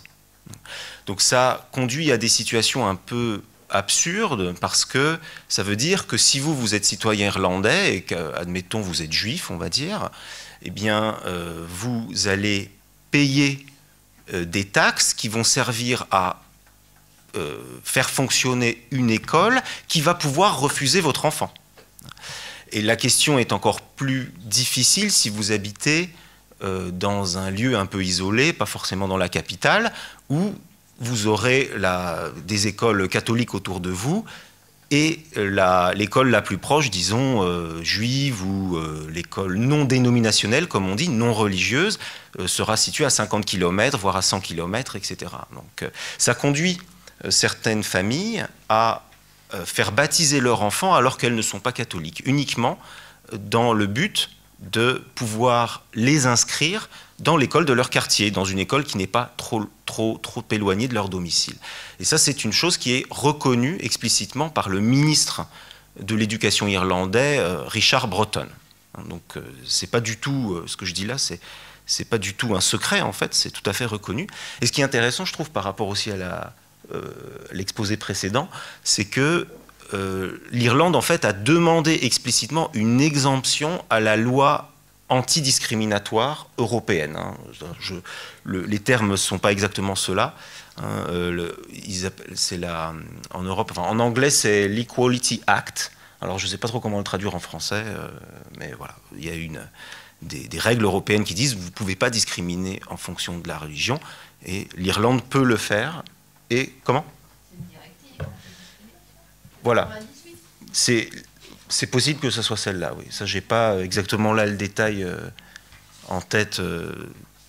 Donc ça conduit à des situations un peu absurde parce que ça veut dire que si vous êtes citoyen irlandais et qu'admettons vous êtes juif, on va dire, eh bien vous allez payer des taxes qui vont servir à faire fonctionner une école qui va pouvoir refuser votre enfant. Et la question est encore plus difficile si vous habitez dans un lieu un peu isolé, pas forcément dans la capitale, où vous aurez des écoles catholiques autour de vous et l'école la plus proche, disons, juive ou l'école non dénominationnelle, comme on dit, non religieuse, sera située à 50 km, voire à 100 km, etc. Donc ça conduit certaines familles à faire baptiser leurs enfants alors qu'elles ne sont pas catholiques, uniquement dans le but de pouvoir les inscrire dans l'école de leur quartier, dans une école qui n'est pas trop éloignée de leur domicile. Et ça, c'est une chose qui est reconnue explicitement par le ministre de l'Éducation irlandais, Richard Bruton. Donc, c'est pas du tout, ce que je dis là, c'est pas du tout un secret, en fait, c'est tout à fait reconnu. Et ce qui est intéressant, je trouve, par rapport aussi à l'exposé précédent, c'est que l'Irlande, en fait, a demandé explicitement une exemption à la loi antidiscriminatoire européenne. Hein. Les termes ne sont pas exactement ceux-là. Hein. En Europe, enfin, en anglais, c'est l'Equality Act. Alors, je ne sais pas trop comment le traduire en français, mais voilà, il y a des règles européennes qui disent que vous ne pouvez pas discriminer en fonction de la religion, et l'Irlande peut le faire. Et comment ? C'est une directive. Voilà. C'est possible que ce soit celle-là, oui. Ça, j'ai pas exactement là le détail en tête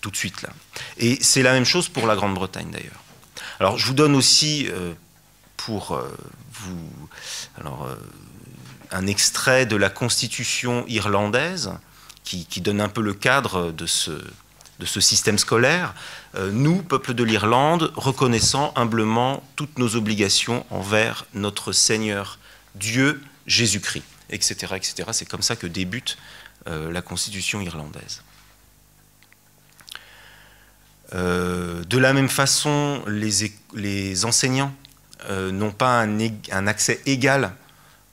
tout de suite là. Et c'est la même chose pour la Grande-Bretagne d'ailleurs. Alors, je vous donne aussi pour vous, un extrait de la Constitution irlandaise qui donne un peu le cadre de ce système scolaire. Nous, peuple de l'Irlande, reconnaissant humblement toutes nos obligations envers notre Seigneur Dieu Jésus-Christ, etc., etc. C'est comme ça que débute la Constitution irlandaise. De la même façon, les enseignants n'ont pas un accès égal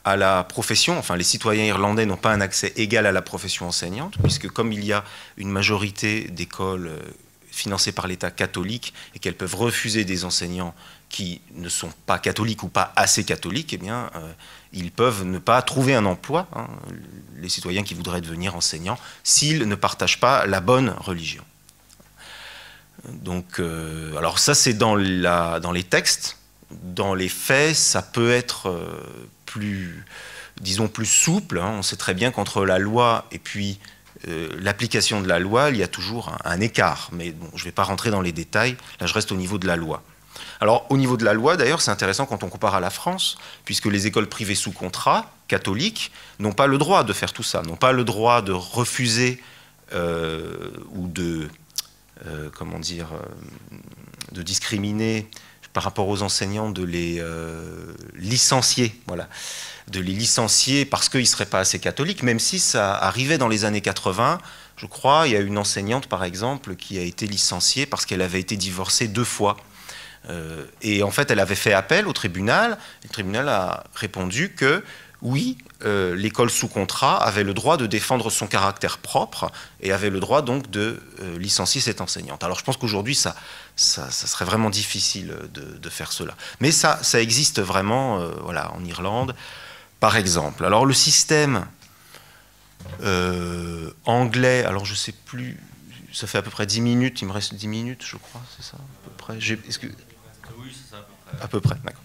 à la profession, enfin les citoyens irlandais n'ont pas un accès égal à la profession enseignante, puisque comme il y a une majorité d'écoles financées par l'État catholique et qu'elles peuvent refuser des enseignants qui ne sont pas catholiques ou pas assez catholiques, eh bien, ils peuvent ne pas trouver un emploi, hein, les citoyens qui voudraient devenir enseignants, s'ils ne partagent pas la bonne religion. Donc, alors ça c'est dans les textes. Dans les faits, ça peut être plus souple. Hein. On sait très bien qu'entre la loi et puis l'application de la loi, il y a toujours un écart. Mais bon, je ne vais pas rentrer dans les détails. Là, je reste au niveau de la loi. Alors, au niveau de la loi, d'ailleurs, c'est intéressant quand on compare à la France, puisque les écoles privées sous contrat, catholiques, n'ont pas le droit de faire tout ça, n'ont pas le droit de refuser ou de discriminer par rapport aux enseignants, de les licencier, voilà, de les licencier parce qu'ils ne seraient pas assez catholiques, même si ça arrivait dans les années 80, je crois, il y a une enseignante, par exemple, qui a été licenciée parce qu'elle avait été divorcée 2 fois. Et en fait, elle avait fait appel au tribunal, et le tribunal a répondu que, oui, l'école sous contrat avait le droit de défendre son caractère propre et avait le droit donc de licencier cette enseignante. Alors je pense qu'aujourd'hui, ça serait vraiment difficile de faire cela. Mais ça existe vraiment voilà, en Irlande, par exemple. Alors le système anglais, alors je ne sais plus, ça fait à peu près 10 minutes, il me reste 10 minutes, je crois, c'est ça, à peu près. Oui, c'est ça, à peu près. À peu près, d'accord.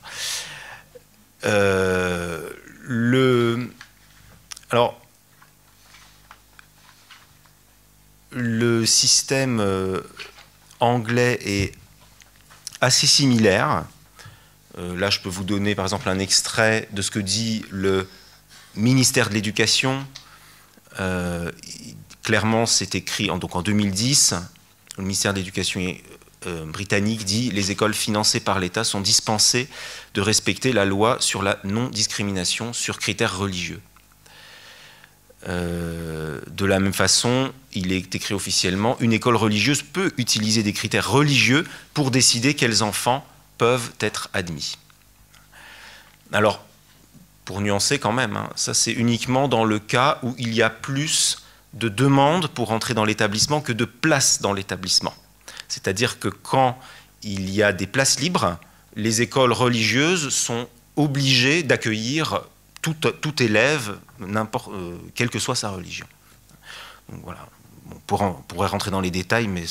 Alors, le système anglais est assez similaire Là, je peux vous donner par exemple un extrait de ce que dit le ministère de l'Éducation. Clairement, c'est écrit donc en 2010. Le ministère de l'Éducation britannique dit « Les écoles financées par l'État sont dispensées de respecter la loi sur la non-discrimination sur critères religieux ». De la même façon, il est écrit officiellement « Une école religieuse peut utiliser des critères religieux pour décider quels enfants peuvent être admis ». Alors, pour nuancer quand même, hein, ça c'est uniquement dans le cas où il y a plus de demandes pour entrer dans l'établissement que de places dans l'établissement. C'est-à-dire que quand il y a des places libres, les écoles religieuses sont obligées d'accueillir tout élève, quelle que soit sa religion. Donc voilà. On pourrait rentrer dans les détails, mais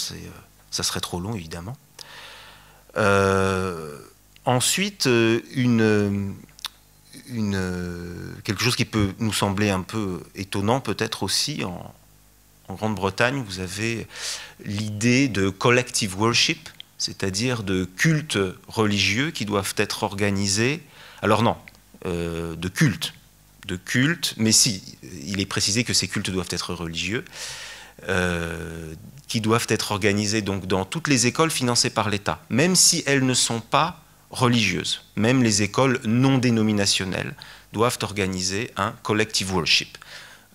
ça serait trop long, évidemment. Ensuite, quelque chose qui peut nous sembler un peu étonnant, peut-être aussi, en Grande-Bretagne, vous avez l'idée de collective worship, c'est-à-dire de cultes religieux qui doivent être organisés. Alors non, de cultes, mais si, il est précisé que ces cultes doivent être religieux, qui doivent être organisés donc dans toutes les écoles financées par l'État, même si elles ne sont pas religieuses. Même les écoles non dénominationnelles doivent organiser un collective worship,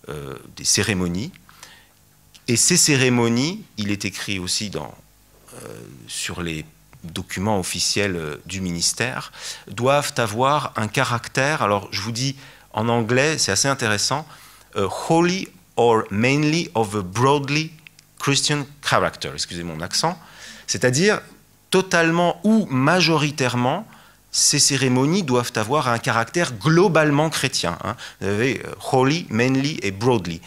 des cérémonies. Et ces cérémonies, il est écrit aussi sur les documents officiels du ministère, doivent avoir un caractère, alors je vous dis en anglais, c'est assez intéressant, wholly or mainly of a broadly Christian character, excusez mon accent, c'est-à-dire totalement ou majoritairement, ces cérémonies doivent avoir un caractère globalement chrétien. Hein. Vous avez wholly, mainly et broadly.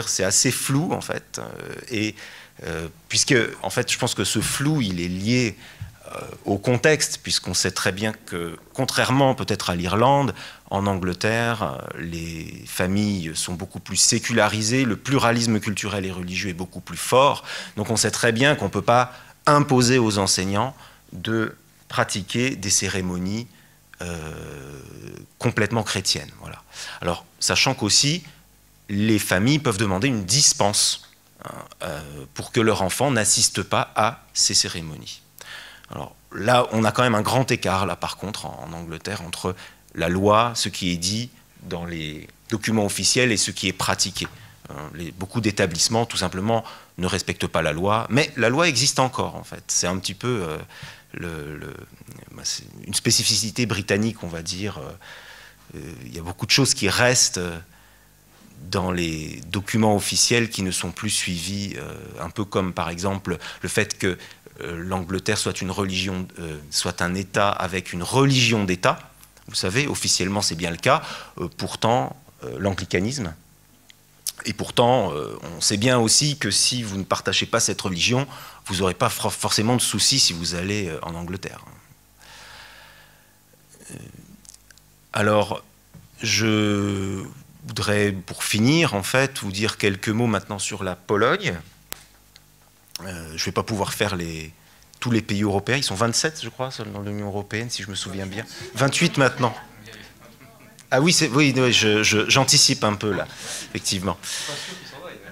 C'est assez flou en fait, puisque en fait, je pense que ce flou il est lié au contexte, puisqu'on sait très bien que, contrairement peut-être à l'Irlande, en Angleterre, les familles sont beaucoup plus sécularisées, le pluralisme culturel et religieux est beaucoup plus fort, donc on sait très bien qu'on ne peut pas imposer aux enseignants de pratiquer des cérémonies complètement chrétiennes. Voilà. Alors, sachant qu'aussi, les familles peuvent demander une dispense pour que leur enfant n'assiste pas à ces cérémonies. Alors là, on a quand même un grand écart, là, par contre, en Angleterre, entre la loi, ce qui est dit dans les documents officiels et ce qui est pratiqué. Beaucoup d'établissements, tout simplement, ne respectent pas la loi, mais la loi existe encore, en fait. C'est un petit peu une spécificité britannique, on va dire. Il y a beaucoup de choses qui restent dans les documents officiels qui ne sont plus suivis, un peu comme, par exemple, le fait que l'Angleterre soit une religion, soit un État avec une religion d'État. Vous savez, officiellement, c'est bien le cas. Pourtant, l'anglicanisme. Et pourtant, on sait bien aussi que si vous ne partagez pas cette religion, vous n'aurez pas forcément de soucis si vous allez en Angleterre. Alors, je voudrais, pour finir, en fait, vous dire quelques mots maintenant sur la Pologne. Je ne vais pas pouvoir faire tous les pays européens. Ils sont 27, je crois, dans l'Union européenne, si je me souviens bien. 28 maintenant. Ah oui, j'anticipe un peu, là, effectivement.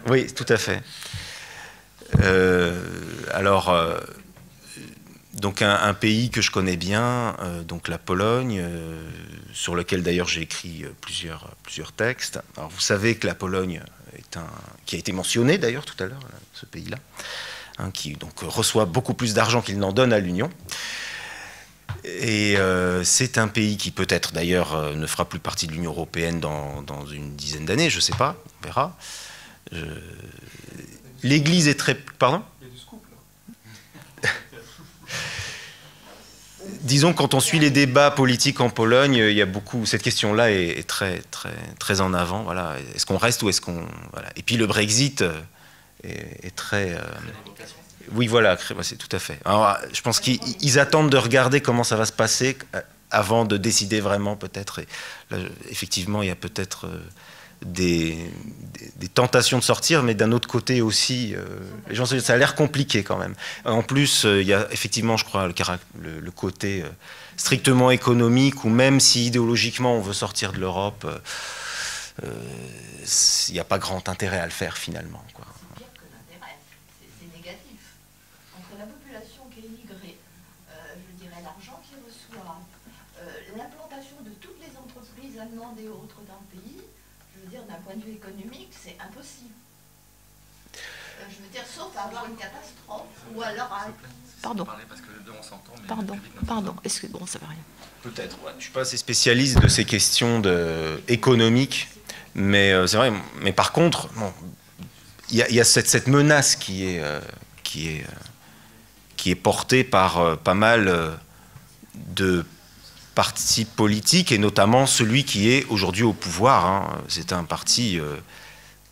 Oui, tout à fait. Donc un pays que je connais bien, donc la Pologne, sur lequel d'ailleurs j'ai écrit plusieurs textes. Alors vous savez que la Pologne qui a été mentionné d'ailleurs tout à l'heure, ce pays-là, hein, qui donc reçoit beaucoup plus d'argent qu'il n'en donne à l'Union. Et c'est un pays qui peut-être d'ailleurs ne fera plus partie de l'Union européenne dans une dizaine d'années, je ne sais pas, on verra. L'Église est très... Pardon ? Il y a du scoop, là. Disons, quand on suit les débats politiques en Pologne, il y a beaucoup... Cette question-là est très, très, très en avant. Voilà. Est-ce qu'on reste ou est-ce qu'on... Voilà. Et puis le Brexit est très... Oui, voilà, c'est tout à fait. Alors, je pense qu'ils attendent de regarder comment ça va se passer avant de décider vraiment, peut-être. Là, effectivement, il y a peut-être des tentations de sortir, mais d'un autre côté aussi, les gens, ça a l'air compliqué quand même. En plus, il y a effectivement, je crois, le côté strictement économique, ou même si idéologiquement on veut sortir de l'Europe, il n'y a pas grand intérêt à le faire finalement, quoi. C'est pire que l'intérêt, c'est négatif. Entre la population qui est immigrée, je dirais l'argent qu'ils reçoivent, l'implantation de toutes les entreprises allemandes et autres dans le pays, je veux dire d'un point de vue économique, c'est impossible. Je veux dire, sauf à avoir une catastrophe, ou alors à... Pardon. Pardon, est-ce que bon, ça va rien. Peut-être, ouais. Je ne suis pas assez spécialiste de ces questions économiques, mais c'est vrai. Mais par contre, bon, il y a cette menace qui est portée par pas mal de partis politiques, et notamment celui qui est aujourd'hui au pouvoir, hein. C'est un parti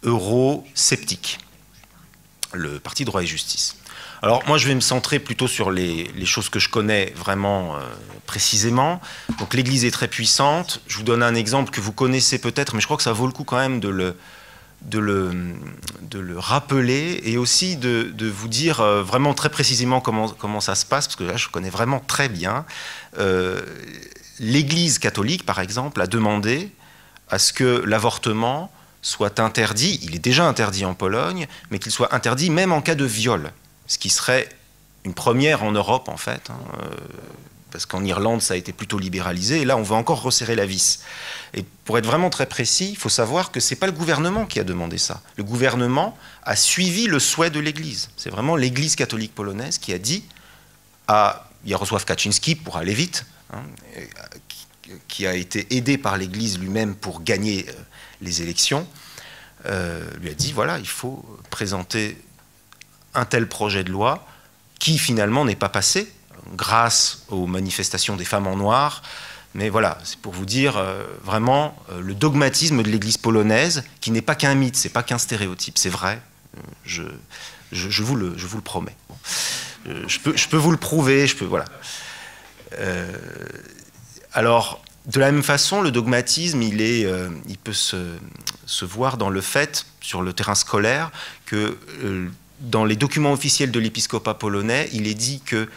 eurosceptique, le parti Droit et Justice. Alors moi je vais me centrer plutôt sur les choses que je connais vraiment précisément. Donc l'Église est très puissante. Je vous donne un exemple que vous connaissez peut-être, mais je crois que ça vaut le coup quand même de le rappeler, et aussi de vous dire vraiment très précisément comment ça se passe, parce que là je connais vraiment très bien. L'Église catholique, par exemple, a demandé à ce que l'avortement soit interdit. Il est déjà interdit en Pologne, mais qu'il soit interdit même en cas de viol. Ce qui serait une première en Europe, en fait, hein, parce qu'en Irlande, ça a été plutôt libéralisé, et là, on veut encore resserrer la vis. Et pour être vraiment très précis, il faut savoir que ce n'est pas le gouvernement qui a demandé ça. Le gouvernement a suivi le souhait de l'Église. C'est vraiment l'Église catholique polonaise qui a dit à Jarosław Kaczynski, pour aller vite, hein, qui a été aidé par l'Église lui-même pour gagner les élections, lui a dit, voilà, il faut présenter un tel projet de loi qui finalement n'est pas passé grâce aux manifestations des femmes en noir. Mais voilà, c'est pour vous dire vraiment le dogmatisme de l'Église polonaise, qui n'est pas qu'un mythe, c'est pas qu'un stéréotype, c'est vrai, je vous le promets. Bon. Je peux vous le prouver, voilà. Alors, de la même façon, le dogmatisme, il peut se voir dans le fait, sur le terrain scolaire, que dans les documents officiels de l'épiscopat polonais, il est dit que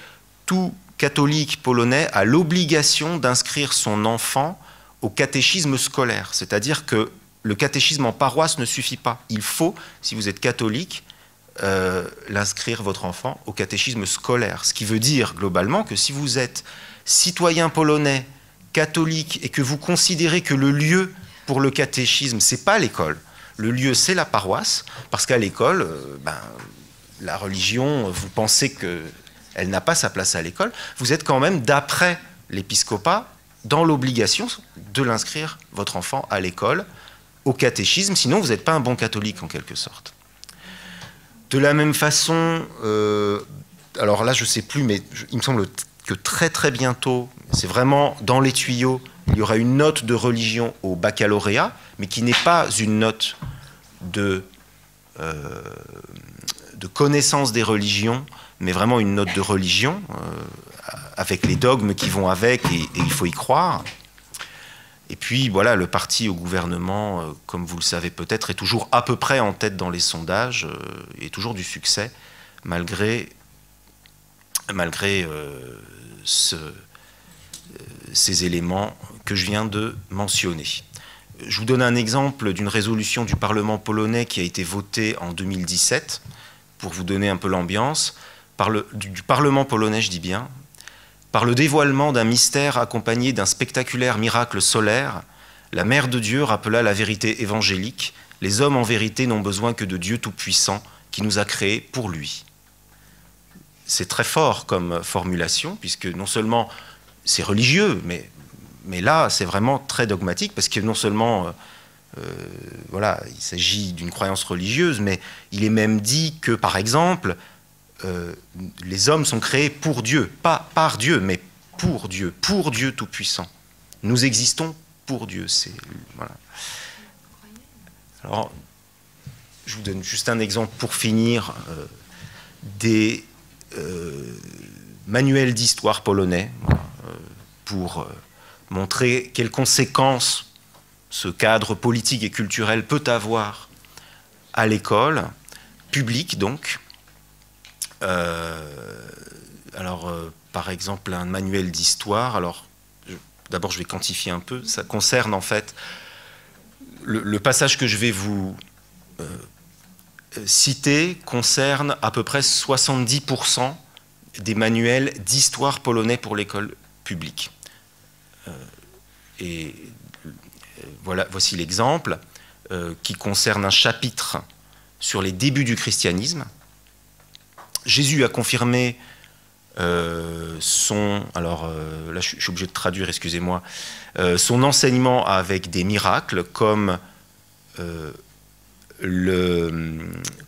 tout catholique polonais a l'obligation d'inscrire son enfant au catéchisme scolaire. C'est-à-dire que le catéchisme en paroisse ne suffit pas. Il faut, si vous êtes catholique, l'inscrire votre enfant au catéchisme scolaire. Ce qui veut dire globalement que si vous êtes citoyen polonais, catholique, et que vous considérez que le lieu pour le catéchisme, c'est pas l'école, le lieu, c'est la paroisse, parce qu'à l'école, la religion, vous pensez qu'elle n'a pas sa place à l'école, vous êtes quand même, d'après l'épiscopat, dans l'obligation de l'inscrire, votre enfant, à l'école, au catéchisme, sinon vous n'êtes pas un bon catholique, en quelque sorte. De la même façon, alors là, je ne sais plus, mais il me semble que très très bientôt, c'est vraiment dans les tuyaux, il y aura une note de religion au baccalauréat, mais qui n'est pas une note de connaissance des religions, mais vraiment une note de religion, avec les dogmes qui vont avec, et il faut y croire. Et puis voilà, le parti au gouvernement, comme vous le savez peut-être, est toujours à peu près en tête dans les sondages, et toujours du succès, malgré ces éléments que je viens de mentionner. Je vous donne un exemple d'une résolution du Parlement polonais qui a été votée en 2017, pour vous donner un peu l'ambiance, du Parlement polonais, je dis bien, par le dévoilement d'un mystère accompagné d'un spectaculaire miracle solaire, la Mère de Dieu rappela la vérité évangélique, les hommes en vérité n'ont besoin que de Dieu Tout-Puissant qui nous a créés pour lui. C'est très fort comme formulation, puisque non seulement c'est religieux, mais là c'est vraiment très dogmatique, parce que non seulement voilà, il s'agit d'une croyance religieuse, mais il est même dit que, par exemple, les hommes sont créés pour Dieu, pas par Dieu, mais pour Dieu Tout-Puissant. Nous existons pour Dieu. Voilà. Alors, je vous donne juste un exemple pour finir, des manuels d'histoire polonais, pour montrer quelles conséquences ce cadre politique et culturel peut avoir à l'école, publique donc. Alors, par exemple un manuel d'histoire. Alors, d'abord, je vais quantifier un peu. Ça concerne en fait le passage que je vais vous citer concerne à peu près 70% des manuels d'histoire polonais pour l'école publique. Et voilà, voici l'exemple qui concerne un chapitre sur les débuts du christianisme. Jésus a confirmé son... Alors là, je suis obligé de traduire, excusez-moi. Son enseignement avec des miracles comme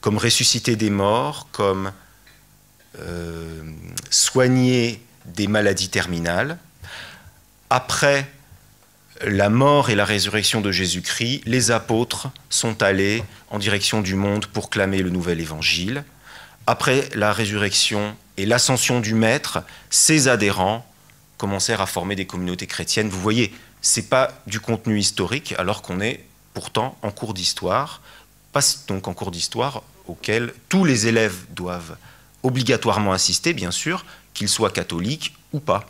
ressusciter des morts, comme soigner des maladies terminales. Après la mort et la résurrection de Jésus-Christ, les apôtres sont allés en direction du monde pour clamer le nouvel évangile. Après la résurrection et l'ascension du Maître, ses adhérents commencèrent à former des communautés chrétiennes. Vous voyez, ce n'est pas du contenu historique, alors qu'on est pourtant en cours d'histoire, pas donc en cours d'histoire auquel tous les élèves doivent obligatoirement assister, bien sûr, qu'ils soient catholiques ou pas.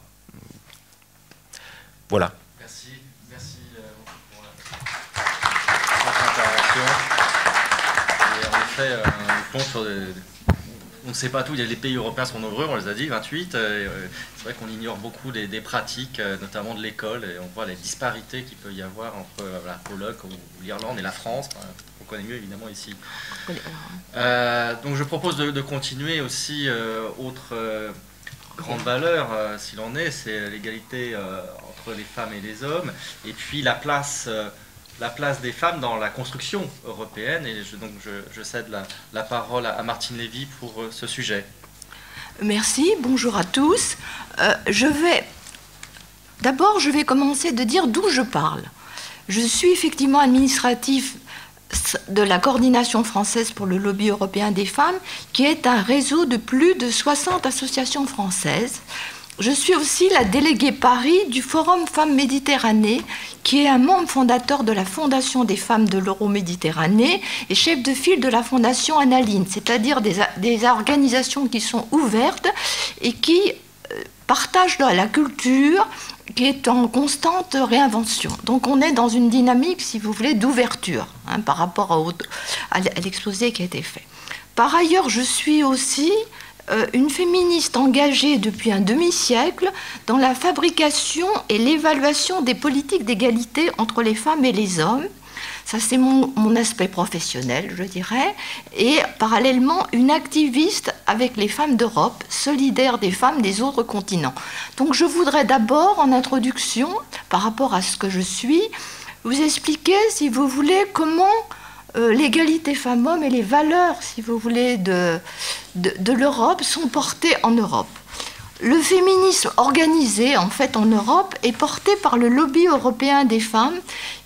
Voilà. Merci pour votre intervention. Et en effet, on compte sur on ne sait pas tout, les pays européens sont nombreux, on les a dit, 28. C'est vrai qu'on ignore beaucoup des pratiques, notamment de l'école, et on voit les disparités qu'il peut y avoir entre la Pologne ou l'Irlande et la France. On connaît mieux évidemment ici. Donc je propose de continuer aussi. Autre grande valeur, s'il en est, c'est l'égalité entre les femmes et les hommes, et puis la place des femmes dans la construction européenne. Et donc je cède la parole à Martine Lévy pour ce sujet. Merci, bonjour à tous. D'abord, je vais commencer de dire d'où je parle. Je suis effectivement administratif de la coordination française pour le lobby européen des femmes, qui est un réseau de plus de 60 associations françaises. Je suis aussi la déléguée Paris du Forum Femmes Méditerranée, qui est un membre fondateur de la Fondation des femmes de l'Euro-Méditerranée et chef de file de la Fondation Annaline, c'est-à-dire des organisations qui sont ouvertes et qui partagent la culture, qui est en constante réinvention. Donc on est dans une dynamique, si vous voulez, d'ouverture par rapport à l'exposé qui a été fait. Par ailleurs, je suis aussi une féministe engagée depuis un demi-siècle dans la fabrication et l'évaluation des politiques d'égalité entre les femmes et les hommes. Ça, c'est mon aspect professionnel, je dirais. Et parallèlement, une activiste avec les femmes d'Europe, solidaire des femmes des autres continents. Donc je voudrais d'abord, en introduction, par rapport à ce que je suis, vous expliquer, si vous voulez, comment l'égalité femmes-hommes et les valeurs, si vous voulez, de l'Europe sont portées en Europe. Le féminisme organisé, en fait, en Europe, est porté par le lobby européen des femmes,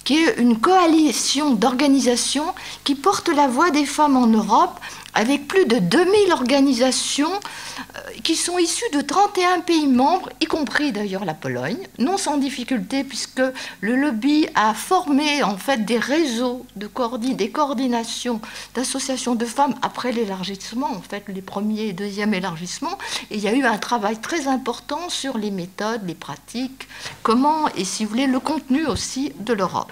qui est une coalition d'organisations qui porte la voix des femmes en Europe, avec plus de 2000 organisations qui sont issues de 31 pays membres, y compris d'ailleurs la Pologne, non sans difficulté, puisque le lobby a formé en fait des réseaux, des coordinations d'associations de femmes après l'élargissement, en fait les premiers et deuxièmes élargissements, et il y a eu un travail très important sur les méthodes, les pratiques, comment, et si vous voulez, le contenu aussi de l'Europe.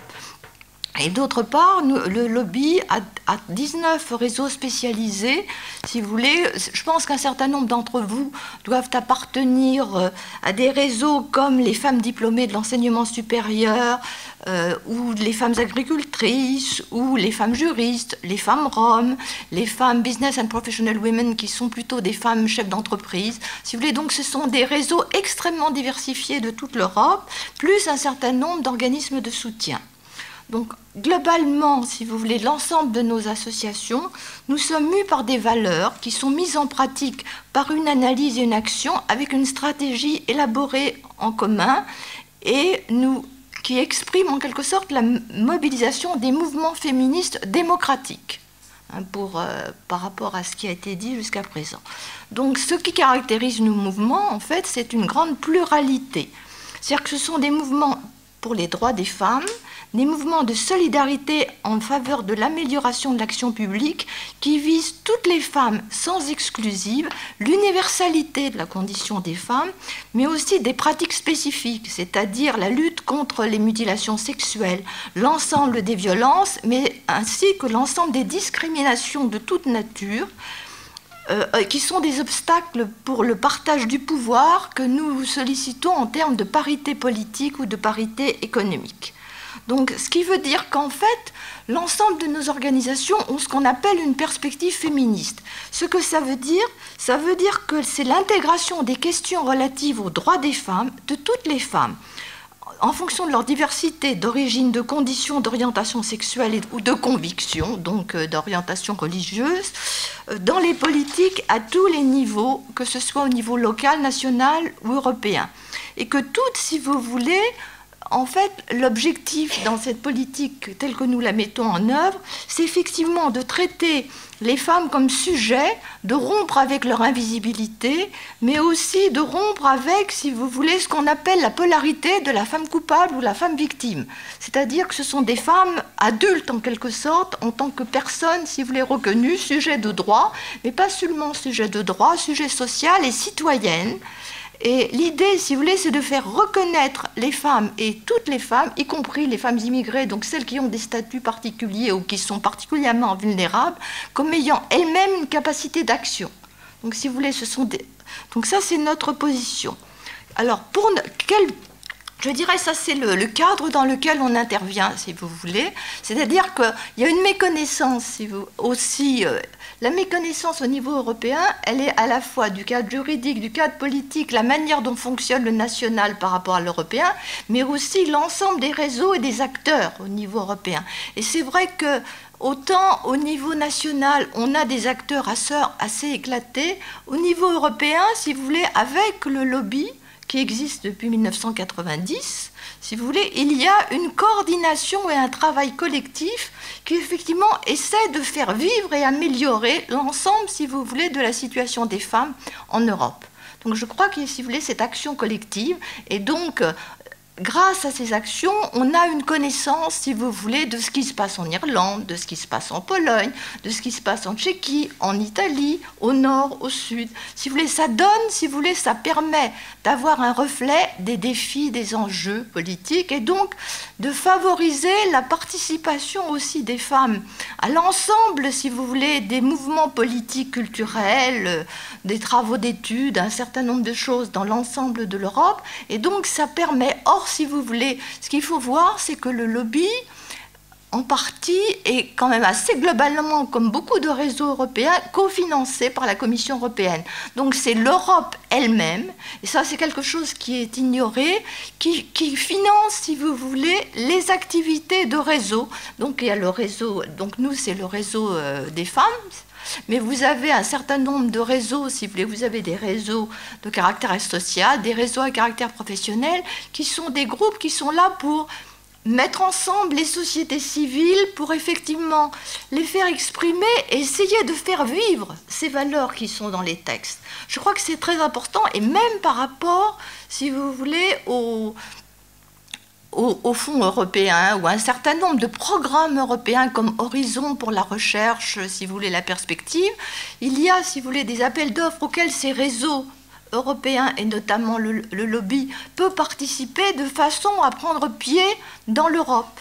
Et d'autre part, le lobby a 19 réseaux spécialisés. Si vous voulez, je pense qu'un certain nombre d'entre vous doivent appartenir à des réseaux comme les femmes diplômées de l'enseignement supérieur, ou les femmes agricultrices, ou les femmes juristes, les femmes roms, les femmes business and professional women, qui sont plutôt des femmes chefs d'entreprise. Si vous voulez, donc ce sont des réseaux extrêmement diversifiés de toute l'Europe, plus un certain nombre d'organismes de soutien. Donc, globalement, si vous voulez, l'ensemble de nos associations, nous sommes mus par des valeurs qui sont mises en pratique par une analyse et une action avec une stratégie élaborée en commun et qui exprime en quelque sorte la mobilisation des mouvements féministes démocratiques par rapport à ce qui a été dit jusqu'à présent. Donc, ce qui caractérise nos mouvements, en fait, c'est une grande pluralité. C'est-à-dire que ce sont des mouvements pour les droits des femmes, des mouvements de solidarité en faveur de l'amélioration de l'action publique qui visent toutes les femmes sans exclusive, l'universalité de la condition des femmes, mais aussi des pratiques spécifiques, c'est-à-dire la lutte contre les mutilations sexuelles, l'ensemble des violences, mais ainsi que l'ensemble des discriminations de toute nature, qui sont des obstacles pour le partage du pouvoir que nous sollicitons en termes de parité politique ou de parité économique. Donc, ce qui veut dire qu'en fait, l'ensemble de nos organisations ont ce qu'on appelle une perspective féministe. Ce que ça veut dire que c'est l'intégration des questions relatives aux droits des femmes, de toutes les femmes, en fonction de leur diversité d'origine, de conditions, d'orientation sexuelle ou de conviction, donc d'orientation religieuse, dans les politiques à tous les niveaux, que ce soit au niveau local, national ou européen. Et que toutes, si vous voulez, en fait, l'objectif dans cette politique telle que nous la mettons en œuvre, c'est effectivement de traiter les femmes comme sujets, de rompre avec leur invisibilité, mais aussi de rompre avec, si vous voulez, ce qu'on appelle la polarité de la femme coupable ou la femme victime. C'est-à-dire que ce sont des femmes adultes, en quelque sorte, en tant que personnes, si vous voulez, reconnues, sujets de droit, mais pas seulement sujets de droit, sujets sociaux et citoyennes. Et l'idée, si vous voulez, c'est de faire reconnaître les femmes et toutes les femmes, y compris les femmes immigrées, donc celles qui ont des statuts particuliers ou qui sont particulièrement vulnérables, comme ayant elles-mêmes une capacité d'action. Donc, si vous voulez, donc ça, c'est notre position. Alors, je dirais, ça c'est le cadre dans lequel on intervient, si vous voulez. C'est-à-dire qu'il y a une méconnaissance aussi. La méconnaissance au niveau européen, elle est à la fois du cadre juridique, du cadre politique, la manière dont fonctionne le national par rapport à l'européen, mais aussi l'ensemble des réseaux et des acteurs au niveau européen. Et c'est vrai que autant au niveau national, on a des acteurs assez éclatés, au niveau européen, si vous voulez, avec le lobby, qui existe depuis 1990, si vous voulez, il y a une coordination et un travail collectif qui effectivement essaie de faire vivre et améliorer l'ensemble, si vous voulez, de la situation des femmes en Europe. Donc je crois que, si vous voulez, cette action collective, et donc grâce à ces actions, on a une connaissance, si vous voulez, de ce qui se passe en Irlande, de ce qui se passe en Pologne, de ce qui se passe en Tchéquie, en Italie, au nord, au sud. Si vous voulez, ça donne, si vous voulez, ça permet d'avoir un reflet des défis, des enjeux politiques, et donc de favoriser la participation aussi des femmes à l'ensemble, si vous voulez, des mouvements politiques, culturels, des travaux d'études, un certain nombre de choses dans l'ensemble de l'Europe, et donc ça permet, si vous voulez, ce qu'il faut voir, c'est que le lobby, en partie, est quand même assez globalement, comme beaucoup de réseaux européens, cofinancé par la Commission européenne. Donc c'est l'Europe elle-même, et ça c'est quelque chose qui est ignoré, qui finance, si vous voulez, les activités de réseau. Donc il y a le réseau, donc nous c'est le réseau des femmes, mais vous avez un certain nombre de réseaux, si vous voulez, vous avez des réseaux de caractère social, des réseaux à caractère professionnel, qui sont des groupes qui sont là pour mettre ensemble les sociétés civiles, pour effectivement les faire exprimer et essayer de faire vivre ces valeurs qui sont dans les textes. Je crois que c'est très important, et même par rapport, si vous voulez, au fonds européen ou un certain nombre de programmes européens comme Horizon pour la recherche, si vous voulez, la perspective, il y a, si vous voulez, des appels d'offres auxquels ces réseaux européens et notamment le lobby peut participer de façon à prendre pied dans l'Europe,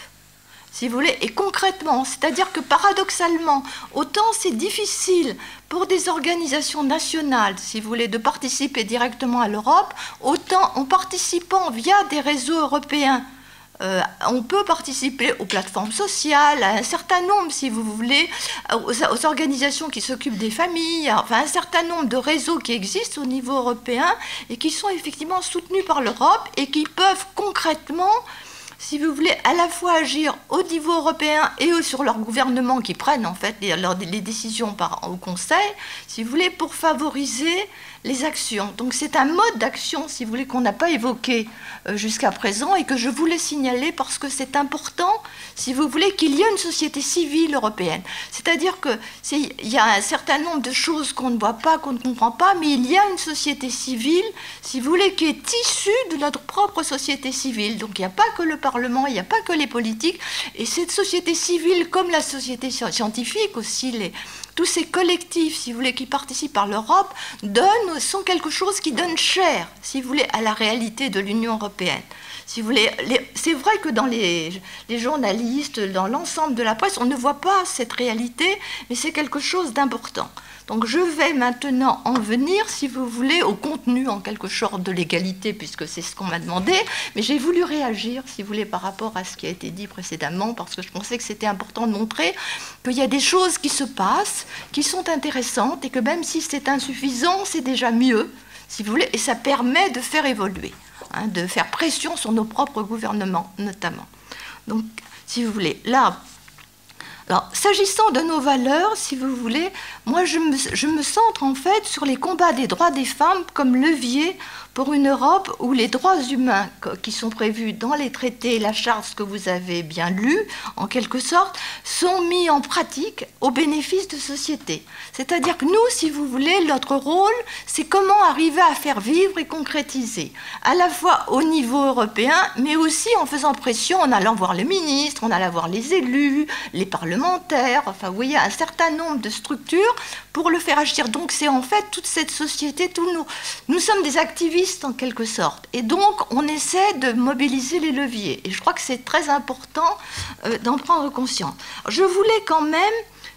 si vous voulez, et concrètement, c'est-à-dire que paradoxalement, autant c'est difficile pour des organisations nationales, si vous voulez, de participer directement à l'Europe, autant en participant via des réseaux européens, on peut participer aux plateformes sociales, à un certain nombre, si vous voulez, aux organisations qui s'occupent des familles, enfin un certain nombre de réseaux qui existent au niveau européen et qui sont effectivement soutenus par l'Europe et qui peuvent concrètement, si vous voulez, à la fois agir au niveau européen et sur leurs gouvernements qui prennent en fait les décisions au Conseil, si vous voulez, pour favoriser les actions. Donc c'est un mode d'action, si vous voulez, qu'on n'a pas évoqué jusqu'à présent et que je voulais signaler parce que c'est important, si vous voulez, qu'il y ait une société civile européenne. C'est-à-dire qu'il y a un certain nombre de choses qu'on ne voit pas, qu'on ne comprend pas, mais il y a une société civile, si vous voulez, qui est issue de notre propre société civile. Donc il n'y a pas que le Parlement, il n'y a pas que les politiques. Et cette société civile, comme la société scientifique aussi, tous ces collectifs, si vous voulez, qui participent à l'Europe, sont quelque chose qui donne chair, si vous voulez, à la réalité de l'Union européenne. Si vous voulez, c'est vrai que dans les journalistes, dans l'ensemble de la presse, on ne voit pas cette réalité, mais c'est quelque chose d'important. Donc je vais maintenant en venir, si vous voulez, au contenu en quelque sorte de l'égalité, puisque c'est ce qu'on m'a demandé, mais j'ai voulu réagir, si vous voulez, par rapport à ce qui a été dit précédemment, parce que je pensais que c'était important de montrer qu'il y a des choses qui se passent, qui sont intéressantes, et que même si c'est insuffisant, c'est déjà mieux, si vous voulez, et ça permet de faire évoluer, hein, de faire pression sur nos propres gouvernements, notamment. Donc, si vous voulez, là... Alors, s'agissant de nos valeurs, si vous voulez, moi je me centre en fait sur les combats des droits des femmes comme levier pour une Europe où les droits humains qui sont prévus dans les traités, la charte que vous avez bien lue, en quelque sorte, sont mis en pratique au bénéfice de société. C'est-à-dire que nous, si vous voulez, notre rôle, c'est comment arriver à faire vivre et concrétiser, à la fois au niveau européen, mais aussi en faisant pression, en allant voir les ministres, en allant voir les élus, les parlementaires, enfin, vous voyez, un certain nombre de structures pour le faire agir. Donc, c'est en fait toute cette société, nous sommes des activistes en quelque sorte. Et donc, on essaie de mobiliser les leviers. Et je crois que c'est très important d'en prendre conscience. Je voulais quand même,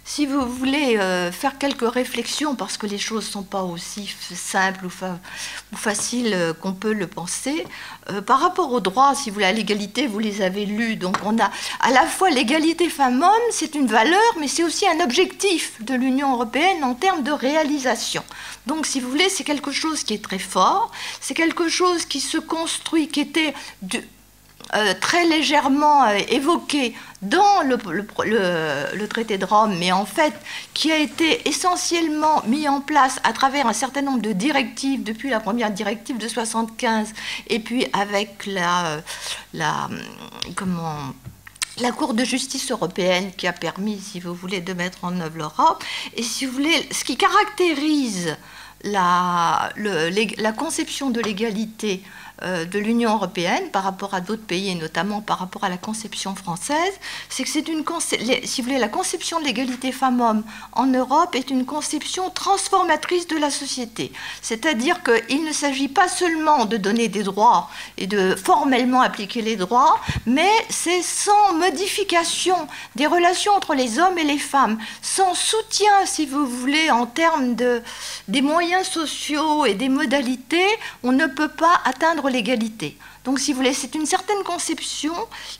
si vous voulez, faire quelques réflexions, parce que les choses ne sont pas aussi simples ou faciles qu'on peut le penser. Par rapport aux droits, si vous voulez, à l'égalité, vous les avez lus. Donc, on a à la fois l'égalité femmes-hommes, c'est une valeur, mais c'est aussi un objectif de l'Union européenne en termes de réalisation. Donc, si vous voulez, c'est quelque chose qui est très fort, c'est quelque chose qui se construit, qui était très légèrement évoqué dans le traité de Rome, mais en fait qui a été essentiellement mis en place à travers un certain nombre de directives, depuis la première directive de 1975, et puis avec la Cour de justice européenne qui a permis, si vous voulez, de mettre en œuvre l'Europe. Et si vous voulez, ce qui caractérise la conception de l'égalité de l'Union européenne par rapport à d'autres pays et notamment par rapport à la conception française, c'est que c'est si vous voulez, la conception de l'égalité femmes-hommes en Europe est une conception transformatrice de la société. C'est-à-dire qu'il ne s'agit pas seulement de donner des droits et de formellement appliquer les droits, mais c'est sans modification des relations entre les hommes et les femmes, sans soutien, si vous voulez, en termes des moyens sociaux et des modalités, on ne peut pas atteindre l'égalité. Donc, si vous voulez, c'est une certaine conception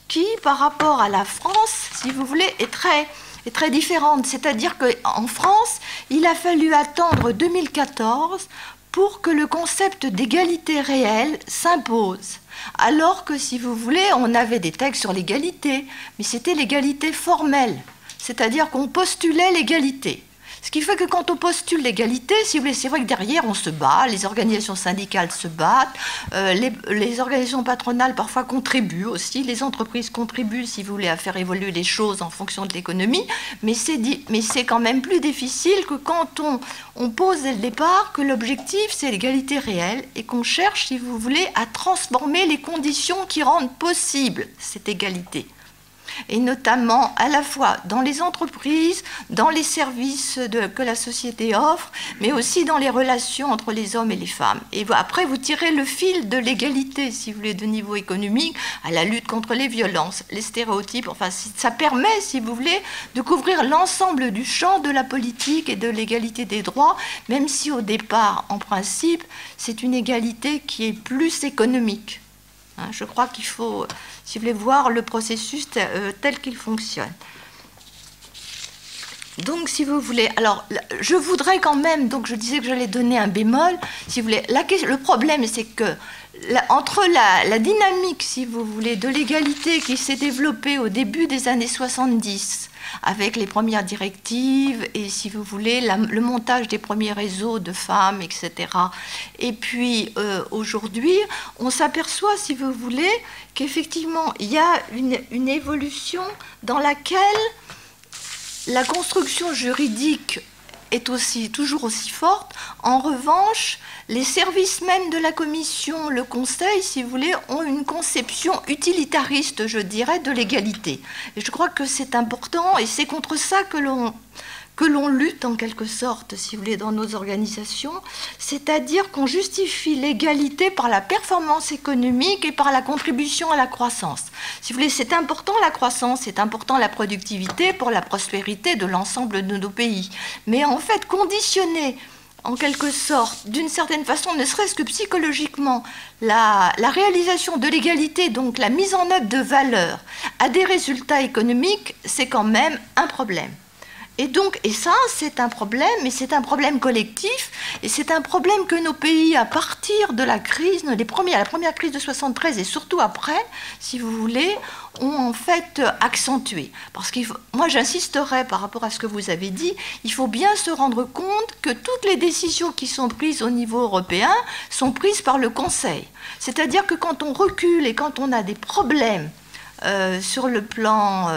qui, par rapport à la France, si vous voulez, est très différente. C'est-à-dire qu'en France, il a fallu attendre 2014 pour que le concept d'égalité réelle s'impose. Alors que, si vous voulez, on avait des textes sur l'égalité, mais c'était l'égalité formelle. C'est-à-dire qu'on postulait l'égalité. Ce qui fait que quand on postule l'égalité, si vous voulez, c'est vrai que derrière on se bat, les organisations syndicales se battent, les organisations patronales parfois contribuent aussi, les entreprises contribuent, si vous voulez, à faire évoluer les choses en fonction de l'économie, mais c'est quand même plus difficile que quand on pose dès le départ que l'objectif c'est l'égalité réelle et qu'on cherche, si vous voulez, à transformer les conditions qui rendent possible cette égalité. Et notamment à la fois dans les entreprises, dans les services que la société offre, mais aussi dans les relations entre les hommes et les femmes. Et après, vous tirez le fil de l'égalité, si vous voulez, de niveau économique, à la lutte contre les violences, les stéréotypes. Enfin, ça permet, si vous voulez, de couvrir l'ensemble du champ de la politique et de l'égalité des droits, même si au départ, en principe, c'est une égalité qui est plus économique. Hein, je crois qu'il faut, si vous voulez, voir le processus tel qu'il fonctionne. Donc, si vous voulez, alors, je voudrais quand même, donc je disais que j'allais donner un bémol, si vous voulez, le problème, c'est que entre la dynamique, si vous voulez, de l'égalité qui s'est développée au début des années 70, avec les premières directives et, si vous voulez, le montage des premiers réseaux de femmes, etc. Et puis, aujourd'hui, on s'aperçoit, si vous voulez, qu'effectivement, il y a une évolution dans laquelle la construction juridique est toujours aussi forte. En revanche, les services même de la Commission, le Conseil, si vous voulez, ont une conception utilitariste, je dirais, de l'égalité. Et je crois que c'est important, et c'est contre ça que l'on lutte, en quelque sorte, si vous voulez, dans nos organisations, c'est-à-dire qu'on justifie l'égalité par la performance économique et par la contribution à la croissance. Si vous voulez, c'est important la croissance, c'est important la productivité pour la prospérité de l'ensemble de nos pays. Mais en fait, conditionner en quelque sorte, d'une certaine façon, ne serait-ce que psychologiquement, la réalisation de l'égalité, donc la mise en œuvre de valeurs, à des résultats économiques, c'est quand même un problème. Et ça, c'est un problème, et c'est un problème collectif, et c'est un problème que nos pays, à partir de la crise, la première crise de 73, et surtout après, si vous voulez, ont en fait accentué. Parce que moi, j'insisterai par rapport à ce que vous avez dit, il faut bien se rendre compte que toutes les décisions qui sont prises au niveau européen sont prises par le Conseil. C'est-à-dire que quand on recule et quand on a des problèmes sur le plan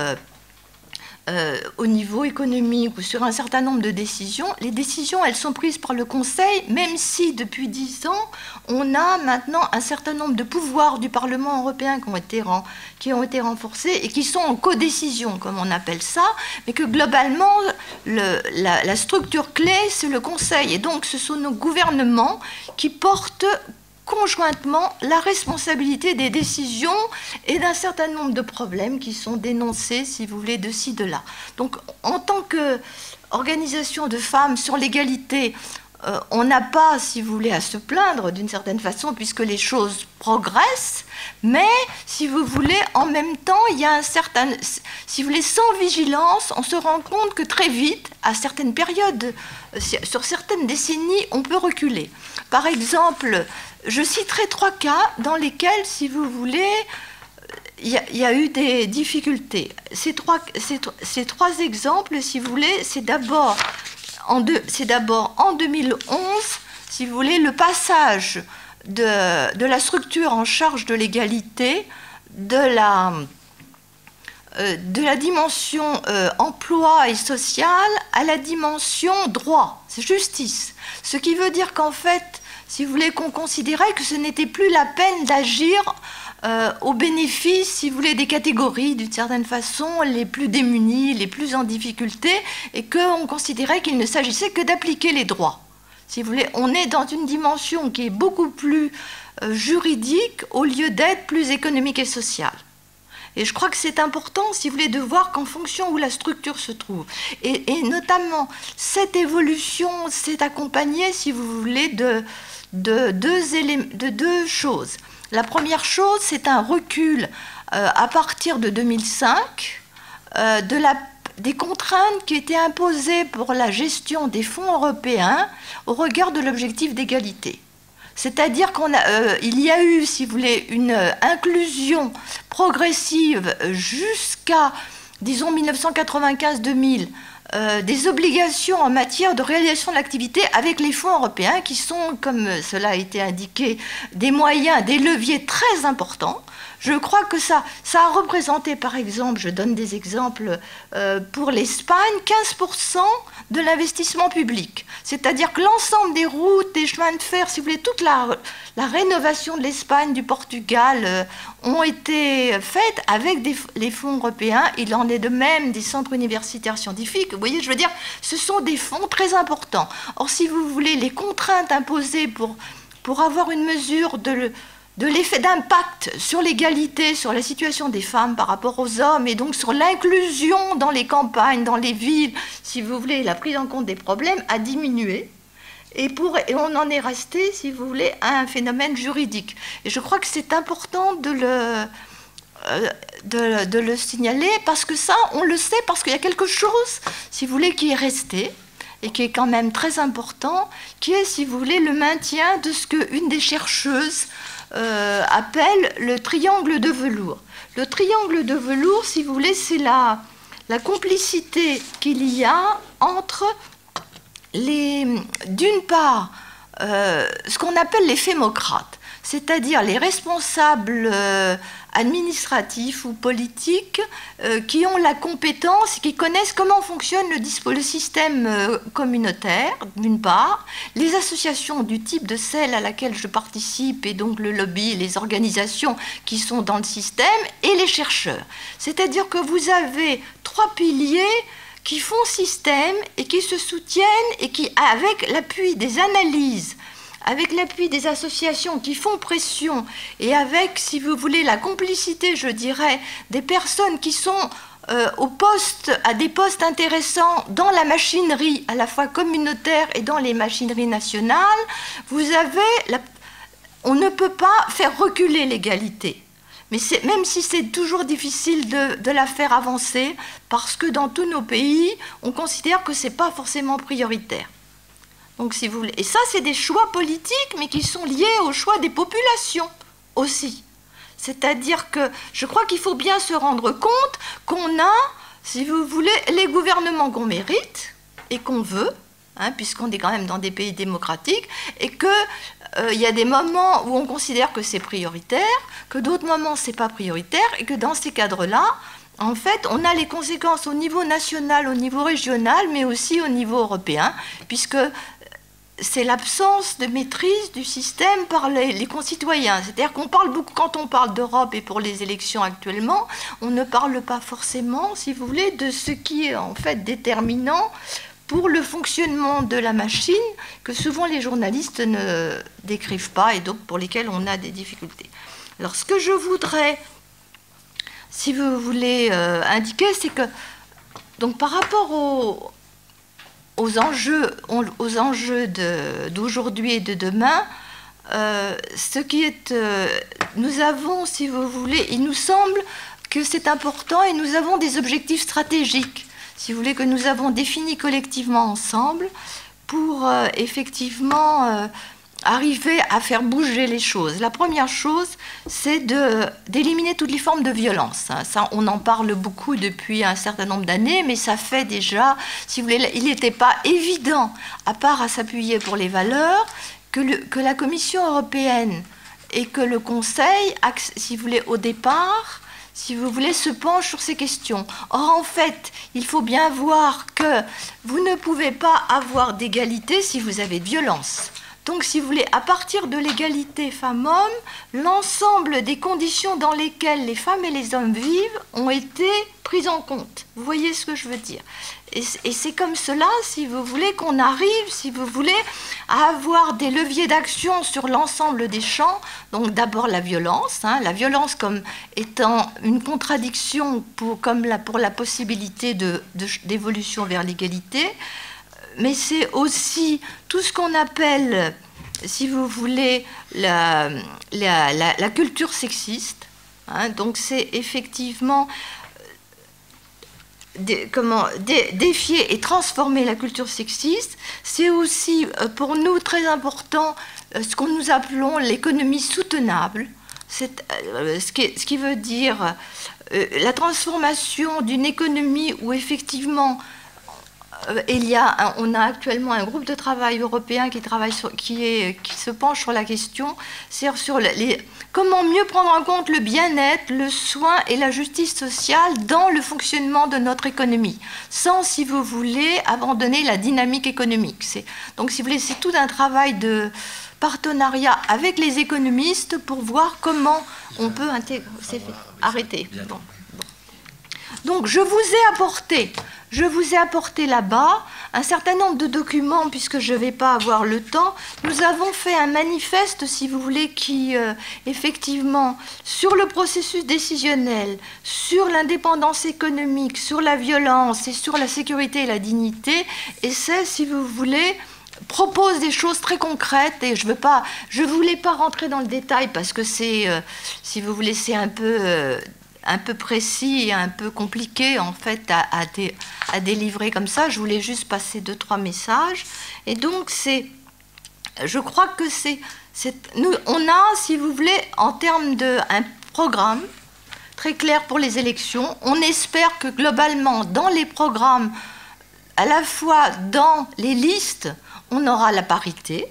au niveau économique ou sur un certain nombre de décisions, les décisions, elles sont prises par le Conseil, même si depuis 10 ans, on a maintenant un certain nombre de pouvoirs du Parlement européen qui ont été renforcés et qui sont en codécision, comme on appelle ça, mais que globalement, la structure clé, c'est le Conseil. Et donc, ce sont nos gouvernements qui portent conjointement la responsabilité des décisions et d'un certain nombre de problèmes qui sont dénoncés, si vous voulez, de ci, de là. Donc, en tant qu'organisation de femmes sur l'égalité, on n'a pas, si vous voulez, à se plaindre d'une certaine façon, puisque les choses progressent, mais, si vous voulez, en même temps, il y a un certain... Si vous voulez, sans vigilance, on se rend compte que très vite, à certaines périodes, sur certaines décennies, on peut reculer. Par exemple, je citerai 3 cas dans lesquels, si vous voulez, il y a eu des difficultés. Ces trois exemples, si vous voulez, c'est d'abord en 2011, si vous voulez, le passage de la structure en charge de l'égalité, de la dimension emploi et sociale à la dimension droit, c'est justice. Ce qui veut dire qu'en fait, si vous voulez, qu'on considérait que ce n'était plus la peine d'agir au bénéfice, si vous voulez, des catégories, d'une certaine façon, les plus démunies, les plus en difficulté, et qu'on considérait qu'il ne s'agissait que d'appliquer les droits. Si vous voulez, on est dans une dimension qui est beaucoup plus juridique au lieu d'être plus économique et sociale. Et je crois que c'est important, si vous voulez, de voir qu'en fonction où la structure se trouve. Et notamment, cette évolution s'est accompagnée, si vous voulez, de deux choses. La première chose, c'est un recul à partir de 2005 des contraintes qui étaient imposées pour la gestion des fonds européens au regard de l'objectif d'égalité. C'est-à-dire qu'il y a eu, si vous voulez, une inclusion progressive jusqu'à, disons, 1995-2000, des obligations en matière de réalisation de l'activité avec les fonds européens qui sont, comme cela a été indiqué, des moyens, des leviers très importants. Je crois que ça a représenté, par exemple, je donne des exemples, pour l'Espagne, 15% de l'investissement public. C'est-à-dire que l'ensemble des routes, des chemins de fer, si vous voulez, toute la rénovation de l'Espagne, du Portugal, ont été faites avec les fonds européens. Il en est de même des centres universitaires scientifiques. Vous voyez, je veux dire, ce sont des fonds très importants. Or, si vous voulez, les contraintes imposées pour avoir une mesure de l'effet d'impact sur l'égalité, sur la situation des femmes par rapport aux hommes, et donc sur l'inclusion dans les campagnes, dans les villes, si vous voulez, la prise en compte des problèmes a diminué. Et on en est resté, si vous voulez, à un phénomène juridique. Et je crois que c'est important de le signaler, parce que ça, on le sait, parce qu'il y a quelque chose, si vous voulez, qui est resté, et qui est quand même très important, qui est, si vous voulez, le maintien de ce qu'une des chercheuses appelle le triangle de velours. Le triangle de velours, si vous voulez, c'est la complicité qu'il y a entre d'une part, ce qu'on appelle les fémocrates, c'est-à-dire les responsables administratifs ou politiques qui ont la compétence, qui connaissent comment fonctionne le système communautaire, d'une part, les associations du type de celle à laquelle je participe, et donc le lobby, les organisations qui sont dans le système, et les chercheurs. C'est-à-dire que vous avez 3 piliers qui font système et qui se soutiennent et qui, avec l'appui des analyses, avec l'appui des associations qui font pression et avec, si vous voulez, la complicité, je dirais, des personnes qui sont à des postes intéressants dans la machinerie à la fois communautaire et dans les machineries nationales, on ne peut pas faire reculer l'égalité. Mais même si c'est toujours difficile de la faire avancer, parce que dans tous nos pays, on considère que ce n'est pas forcément prioritaire. Donc, si vous voulez, et ça, c'est des choix politiques, mais qui sont liés au choix des populations aussi. C'est-à-dire que je crois qu'il faut bien se rendre compte qu'on a, si vous voulez, les gouvernements qu'on mérite et qu'on veut, puisqu'on est quand même dans des pays démocratiques, et qu'il y a des moments où on considère que c'est prioritaire, que d'autres moments c'est pas prioritaire, et que dans ces cadres-là, en fait, on a les conséquences au niveau national, au niveau régional, mais aussi au niveau européen, puisque c'est l'absence de maîtrise du système par les concitoyens. C'est-à-dire qu'on parle beaucoup, quand on parle d'Europe et pour les élections actuellement, on ne parle pas forcément, si vous voulez, de ce qui est en fait déterminant pour le fonctionnement de la machine, que souvent les journalistes ne décrivent pas et donc pour lesquels on a des difficultés. Alors ce que je voudrais, si vous voulez, indiquer, c'est que donc, par rapport aux enjeux d'aujourd'hui et de demain, ce qui est, nous avons, si vous voulez, il nous semble que c'est important et nous avons des objectifs stratégiques, si vous voulez, que nous avons définis collectivement ensemble pour effectivement arriver à faire bouger les choses. La première chose, c'est d'éliminer toutes les formes de violence. Ça, on en parle beaucoup depuis un certain nombre d'années, mais ça fait déjà, si vous voulez, il n'était pas évident, à part à s'appuyer pour les valeurs, que la Commission européenne et que le Conseil, si vous voulez, au départ, si vous voulez, se penchent sur ces questions. Or, en fait, il faut bien voir que vous ne pouvez pas avoir d'égalité si vous avez de violence. Donc, si vous voulez, à partir de l'égalité femmes-hommes, l'ensemble des conditions dans lesquelles les femmes et les hommes vivent ont été prises en compte. Vous voyez ce que je veux dire? Et c'est comme cela, si vous voulez, qu'on arrive, si vous voulez, à avoir des leviers d'action sur l'ensemble des champs. Donc, d'abord la violence comme étant une contradiction pour la possibilité d'évolution vers l'égalité. Mais c'est aussi tout ce qu'on appelle, si vous voulez, la culture sexiste. Donc c'est effectivement défier et transformer la culture sexiste. C'est aussi pour nous très important ce que nous appelons l'économie soutenable. Ce qui veut dire la transformation d'une économie où effectivement on a actuellement un groupe de travail européen qui se penche sur la question, c'est sur comment mieux prendre en compte le bien-être, le soin et la justice sociale dans le fonctionnement de notre économie, sans, si vous voulez, abandonner la dynamique économique. Donc, si vous voulez, c'est tout un travail de partenariat avec les économistes pour voir comment on peut arrêter. Bon. Donc, je vous ai apporté là-bas un certain nombre de documents, puisque je ne vais pas avoir le temps. Nous avons fait un manifeste, si vous voulez, qui, effectivement, sur le processus décisionnel, sur l'indépendance économique, sur la violence et sur la sécurité et la dignité, et c'est, si vous voulez, propose des choses très concrètes, et je voulais pas rentrer dans le détail, parce que c'est, si vous voulez, c'est un peu précis et un peu compliqué en fait à délivrer comme ça. Je voulais juste passer 2-3 messages. Et donc c'est je crois que nous, on a, si vous voulez, en termes d'un programme très clair pour les élections. On espère que globalement, dans les programmes, à la fois dans les listes, on aura la parité,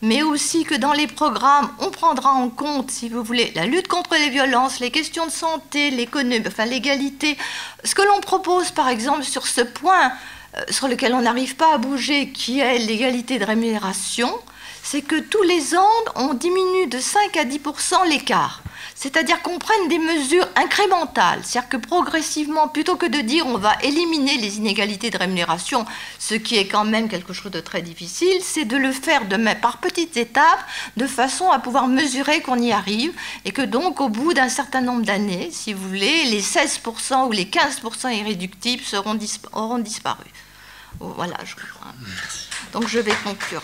mais aussi que dans les programmes, on prendra en compte, si vous voulez, la lutte contre les violences, les questions de santé, l'économie, enfin l'égalité. Ce que l'on propose, par exemple, sur ce point sur lequel on n'arrive pas à bouger, qui est l'égalité de rémunération, c'est que tous les ans, on diminue de 5 à 10% l'écart. C'est-à-dire qu'on prenne des mesures incrémentales, c'est-à-dire que progressivement, plutôt que de dire on va éliminer les inégalités de rémunération, ce qui est quand même quelque chose de très difficile, c'est de le faire par petites étapes, de façon à pouvoir mesurer qu'on y arrive, et que donc au bout d'un certain nombre d'années, si vous voulez, les 16% ou les 15% irréductibles auront disparu. Voilà, je crois. Donc je vais conclure.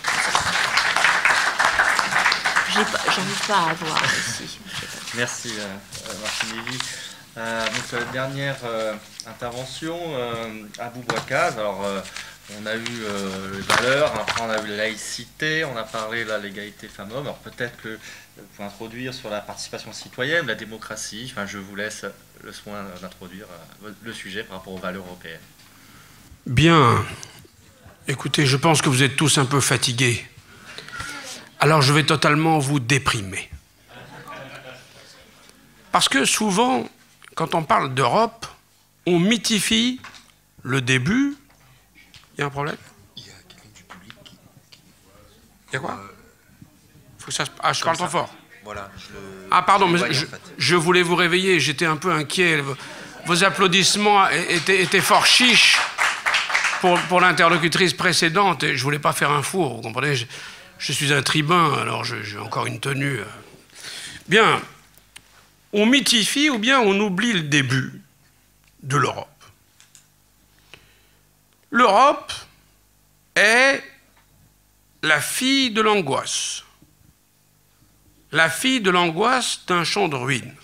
J'arrive pas à voir ici. Merci, Martine Lévy. Donc, dernière intervention, Abou Bouakkaz. Alors, on a eu les valeurs, après on a eu la laïcité, on a parlé de l'égalité femmes-hommes. Alors, peut-être que vous pouvez introduire sur la participation citoyenne, la démocratie. Enfin, je vous laisse le soin d'introduire le sujet par rapport aux valeurs européennes. Bien. Écoutez, je pense que vous êtes tous un peu fatigués. Alors je vais totalement vous déprimer. Parce que souvent, quand on parle d'Europe, on mythifie le début. Il y a un problème? Il y a quelqu'un du public qui... Il y a quoi? Faut que ça se... Ah, je parle trop fort. Voilà, ah, pardon, mais je voulais vous réveiller, j'étais un peu inquiet. Vos applaudissements étaient fort chiches pour l'interlocutrice précédente, et je voulais pas faire un four, vous comprenez? Je suis un tribun, alors j'ai encore une tenue. Bien, on mythifie ou bien on oublie le début de l'Europe. L'Europe est la fille de l'angoisse. La fille de l'angoisse d'un champ de ruines.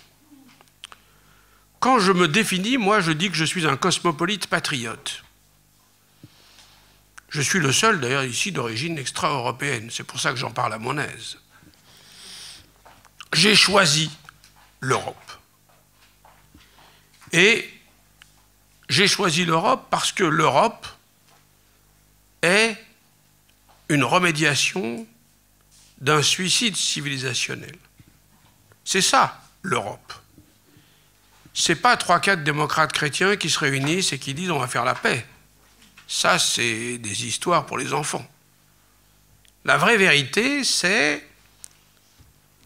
Quand je me définis, moi, je dis que je suis un cosmopolite patriote. Je suis le seul, d'ailleurs, ici, d'origine extra-européenne. C'est pour ça que j'en parle à mon aise. J'ai choisi l'Europe. Et j'ai choisi l'Europe parce que l'Europe est une remédiation d'un suicide civilisationnel. C'est ça, l'Europe. C'est pas 3-4 démocrates chrétiens qui se réunissent et qui disent on va faire la paix. Ça, c'est des histoires pour les enfants. La vraie vérité, c'est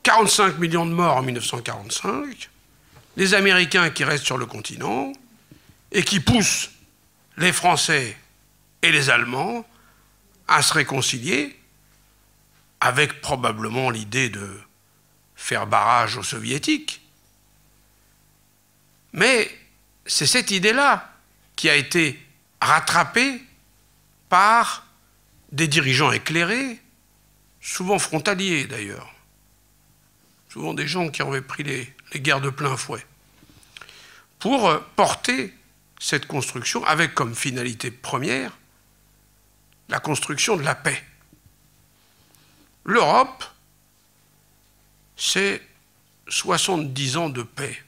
45 millions de morts en 1945, les Américains qui restent sur le continent et qui poussent les Français et les Allemands à se réconcilier avec probablement l'idée de faire barrage aux Soviétiques. Mais c'est cette idée-là qui a été rattrapé par des dirigeants éclairés, souvent frontaliers d'ailleurs, souvent des gens qui avaient pris les guerres de plein fouet, pour porter cette construction avec comme finalité première la construction de la paix. L'Europe, c'est 70 ans de paix.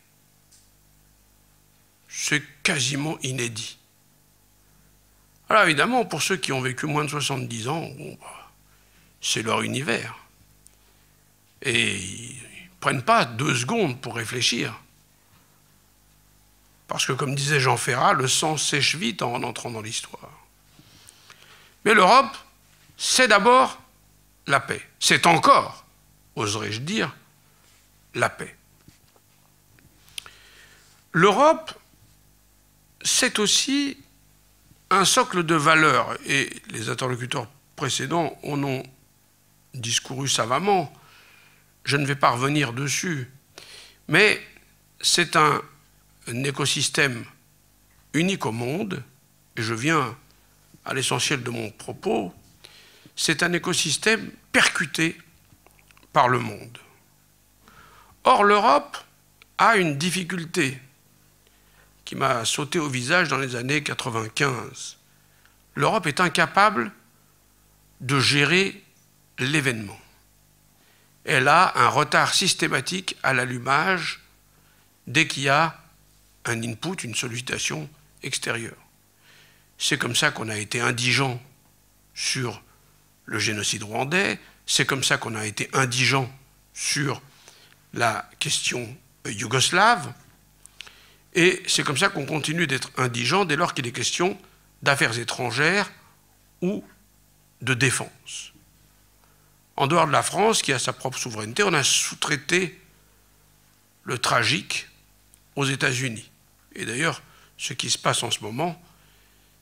C'est quasiment inédit. Alors évidemment, pour ceux qui ont vécu moins de 70 ans, bon, c'est leur univers. Et ils ne prennent pas 2 secondes pour réfléchir. Parce que, comme disait Jean Ferrat, le sang sèche vite en entrant dans l'histoire. Mais l'Europe, c'est d'abord la paix. C'est encore, oserais-je dire, la paix. L'Europe, c'est aussi un socle de valeurs, et les interlocuteurs précédents en ont discouru savamment, je ne vais pas revenir dessus, mais c'est un écosystème unique au monde, et je viens à l'essentiel de mon propos, c'est un écosystème percuté par le monde. Or, l'Europe a une difficulté qui m'a sauté au visage dans les années 95. L'Europe est incapable de gérer l'événement. Elle a un retard systématique à l'allumage dès qu'il y a un input, une sollicitation extérieure. C'est comme ça qu'on a été indigent sur le génocide rwandais, c'est comme ça qu'on a été indigent sur la question yougoslave, et c'est comme ça qu'on continue d'être indigent dès lors qu'il est question d'affaires étrangères ou de défense. En dehors de la France, qui a sa propre souveraineté, on a sous-traité le tragique aux États-Unis. Et d'ailleurs, ce qui se passe en ce moment,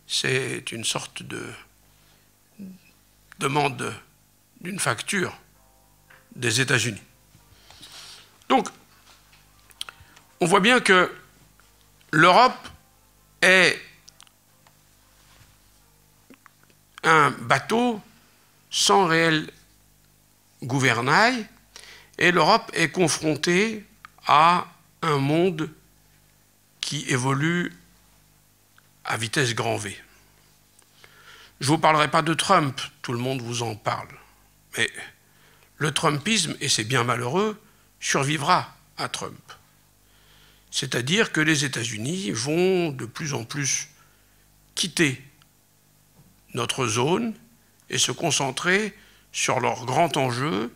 c'est une sorte de demande d'une facture des États-Unis. Donc, on voit bien que l'Europe est un bateau sans réel gouvernail, et l'Europe est confrontée à un monde qui évolue à vitesse grand V. Je ne vous parlerai pas de Trump, tout le monde vous en parle, mais le Trumpisme, et c'est bien malheureux, survivra à Trump. C'est-à-dire que les États-Unis vont de plus en plus quitter notre zone et se concentrer sur leur grand enjeu,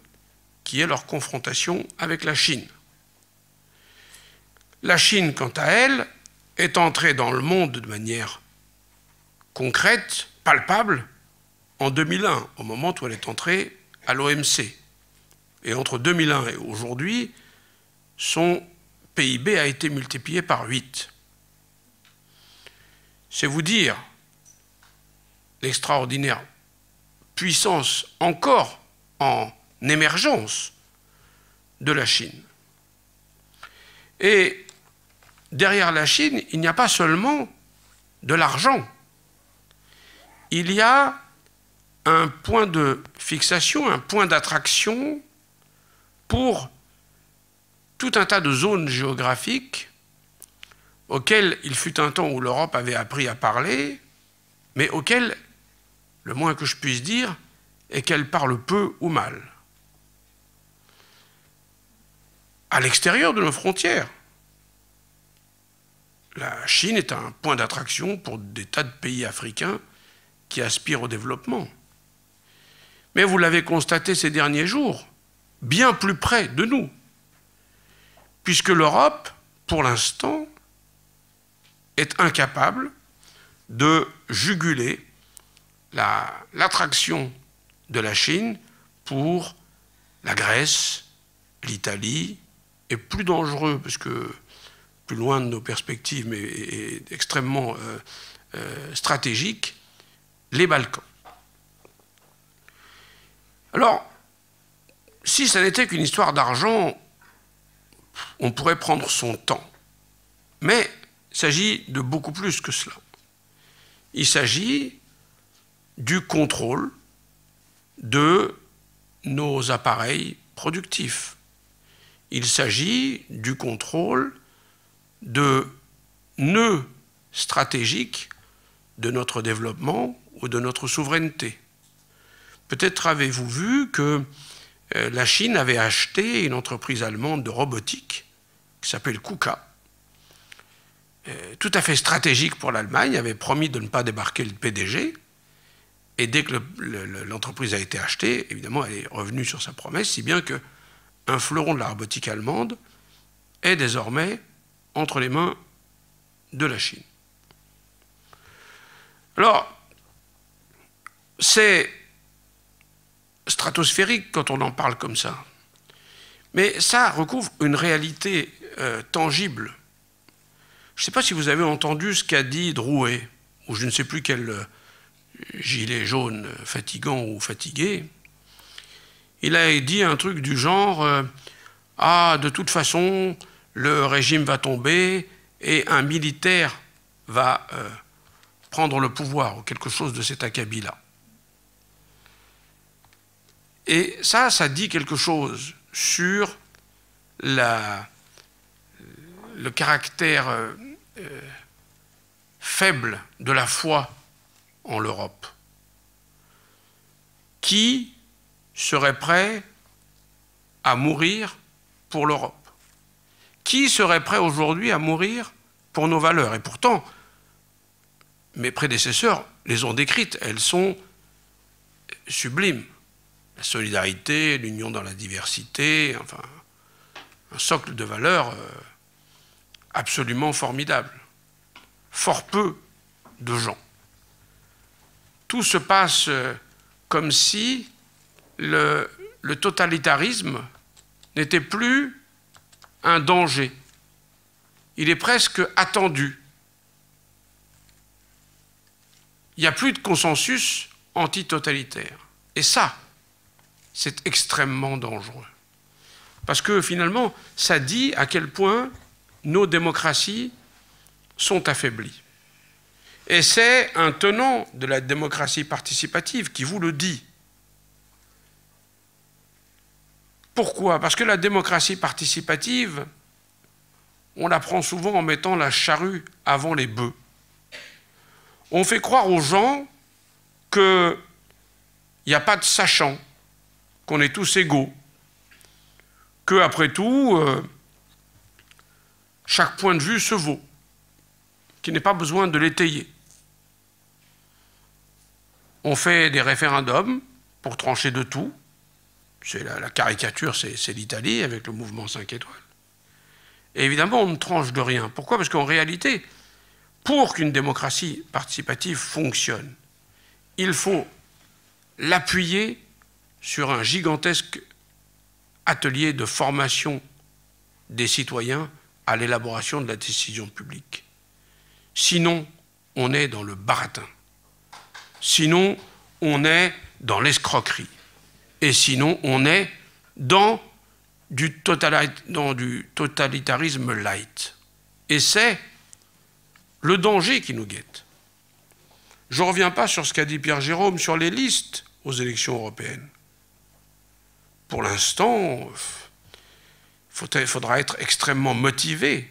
qui est leur confrontation avec la Chine. La Chine, quant à elle, est entrée dans le monde de manière concrète, palpable, en 2001, au moment où elle est entrée à l'OMC. Et entre 2001 et aujourd'hui, son PIB a été multiplié par 8. C'est vous dire l'extraordinaire puissance encore en émergence de la Chine. Et derrière la Chine, il n'y a pas seulement de l'argent. Il y a un point de fixation, un point d'attraction pour tout un tas de zones géographiques auxquelles il fut un temps où l'Europe avait appris à parler, mais auxquelles, le moins que je puisse dire, est qu'elle parle peu ou mal. À l'extérieur de nos frontières, la Chine est un point d'attraction pour des tas de pays africains qui aspirent au développement. Mais vous l'avez constaté ces derniers jours, bien plus près de nous, puisque l'Europe, pour l'instant, est incapable de juguler l'attraction de la Chine pour la Grèce, l'Italie, et plus dangereux, parce que plus loin de nos perspectives, mais extrêmement stratégique, les Balkans. Alors, si ça n'était qu'une histoire d'argent, on pourrait prendre son temps. Mais il s'agit de beaucoup plus que cela. Il s'agit du contrôle de nos appareils productifs. Il s'agit du contrôle de nœuds stratégiques de notre développement ou de notre souveraineté. Peut-être avez-vous vu que la Chine avait acheté une entreprise allemande de robotique qui s'appelle KUKA, tout à fait stratégique pour l'Allemagne, avait promis de ne pas débarquer le PDG, et dès que l'entreprise a été achetée, évidemment, elle est revenue sur sa promesse, si bien qu'un fleuron de la robotique allemande est désormais entre les mains de la Chine. Alors, c'est stratosphérique quand on en parle comme ça, mais ça recouvre une réalité tangible. Je ne sais pas si vous avez entendu ce qu'a dit Drouet, ou je ne sais plus quel gilet jaune fatigant ou fatigué. Il a dit un truc du genre « Ah, de toute façon, le régime va tomber et un militaire va prendre le pouvoir » ou quelque chose de cet acabit-là. Et ça dit quelque chose sur le caractère faible de la foi en l'Europe, qui serait prêt à mourir pour l'Europe? Qui serait prêt aujourd'hui à mourir pour nos valeurs? Et pourtant, mes prédécesseurs les ont décrites, elles sont sublimes. La solidarité, l'union dans la diversité, enfin, un socle de valeurs absolument formidable. Fort peu de gens. Tout se passe comme si le totalitarisme n'était plus un danger. Il est presque attendu. Il n'y a plus de consensus antitotalitaire. Et ça, c'est extrêmement dangereux. Parce que finalement, ça dit à quel point nos démocraties sont affaiblies. Et c'est un tenant de la démocratie participative qui vous le dit. Pourquoi? Parce que la démocratie participative, on la prend souvent en mettant la charrue avant les bœufs. On fait croire aux gens qu'il n'y a pas de sachant, qu'on est tous égaux, que, après tout, chaque point de vue se vaut, qu'il n'est pas besoin de l'étayer. On fait des référendums pour trancher de tout. C'est la caricature, c'est l'Italie avec le mouvement 5 étoiles. Et évidemment, on ne tranche de rien. Pourquoi? Parce qu'en réalité, pour qu'une démocratie participative fonctionne, il faut l'appuyer sur un gigantesque atelier de formation des citoyens à l'élaboration de la décision publique. Sinon, on est dans le baratin. Sinon, on est dans l'escroquerie. Et sinon, on est dans du totalitarisme light. Et c'est le danger qui nous guette. Je ne reviens pas sur ce qu'a dit Pierre Jérôme sur les listes aux élections européennes. Pour l'instant, il faudra être extrêmement motivé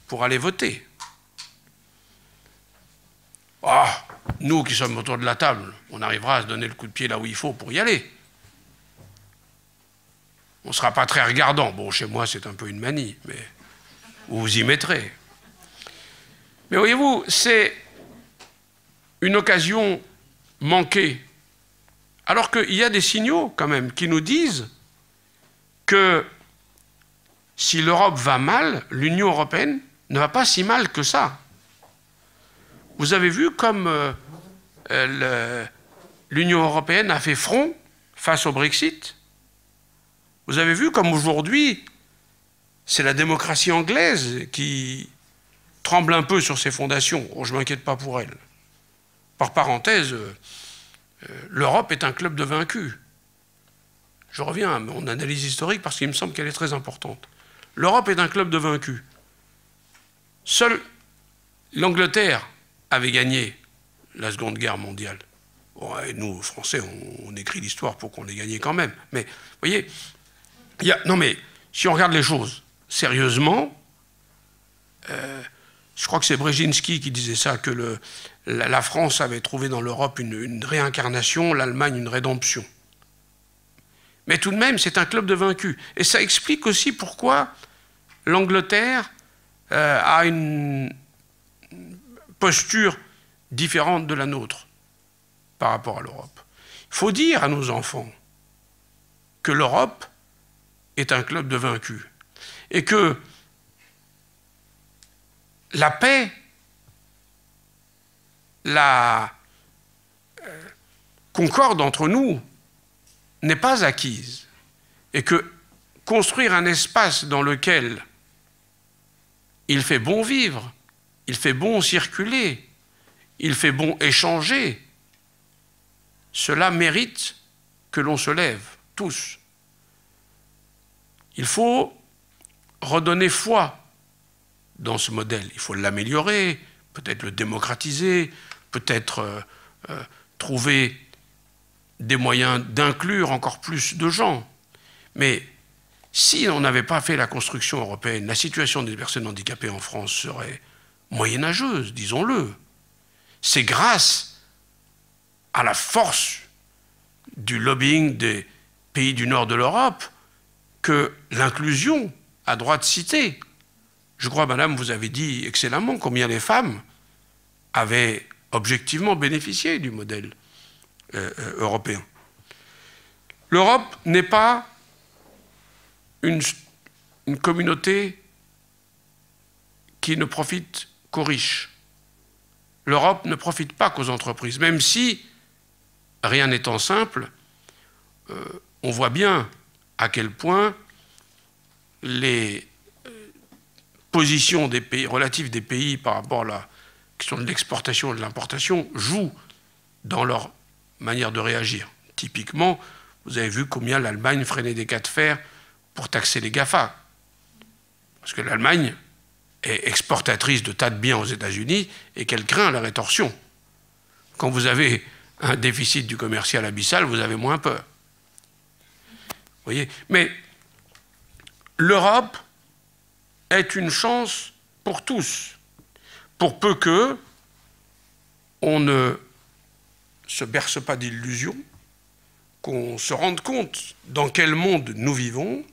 pour aller voter. Ah, nous qui sommes autour de la table, on arrivera à se donner le coup de pied là où il faut pour y aller. On ne sera pas très regardant. Bon, chez moi, c'est un peu une manie, mais vous vous y mettrez. Mais voyez-vous, c'est une occasion manquée. Alors qu'il y a des signaux, quand même, qui nous disent que si l'Europe va mal, l'Union européenne ne va pas si mal que ça. Vous avez vu comme l'Union européenne a fait front face au Brexit? Vous avez vu comme aujourd'hui, c'est la démocratie anglaise qui tremble un peu sur ses fondations. Oh, je ne m'inquiète pas pour elle. Par parenthèse, l'Europe est un club de vaincus. Je reviens à mon analyse historique parce qu'il me semble qu'elle est très importante. L'Europe est un club de vaincus. Seule l'Angleterre avait gagné la Seconde Guerre mondiale. Bon, et nous, Français, on écrit l'histoire pour qu'on l'ait gagné quand même. Mais, vous voyez, non mais, si on regarde les choses sérieusement, je crois que c'est Brzezinski qui disait ça, que la France avait trouvé dans l'Europe une réincarnation, l'Allemagne une rédemption. Mais tout de même, c'est un club de vaincus. Et ça explique aussi pourquoi l'Angleterre a une posture différente de la nôtre par rapport à l'Europe. Il faut dire à nos enfants que l'Europe est un club de vaincus et que la paix, la concorde entre nous n'est pas acquise et que construire un espace dans lequel il fait bon vivre, il fait bon circuler, il fait bon échanger, cela mérite que l'on se lève, tous. Il faut redonner foi dans ce modèle. Il faut l'améliorer, peut-être le démocratiser, peut-être trouver des moyens d'inclure encore plus de gens. Mais si on n'avait pas fait la construction européenne, la situation des personnes handicapées en France serait moyenâgeuse, disons-le. C'est grâce à la force du lobbying pays du nord de l'Europe que l'inclusion a droit de citer. Je crois, madame, vous avez dit excellemment combien les femmes avaient objectivement bénéficié du modèle européen. L'Europe n'est pas une communauté qui ne profite qu'aux riches. L'Europe ne profite pas qu'aux entreprises, même si, rien n'étant simple, on voit bien à quel point les positions des pays, relatives des pays par rapport à la question de l'exportation et de l'importation jouent dans leur manière de réagir. Typiquement, vous avez vu combien l'Allemagne freinait des cas de fer pour taxer les GAFA. Parce que l'Allemagne est exportatrice de tas de biens aux États-Unis et qu'elle craint la rétorsion. Quand vous avez un déficit du commercial abyssal, vous avez moins peur. Vous voyez ? Mais l'Europe est une chance pour tous, pour peu que on ne se berce pas d'illusions, qu'on se rende compte dans quel monde nous vivons,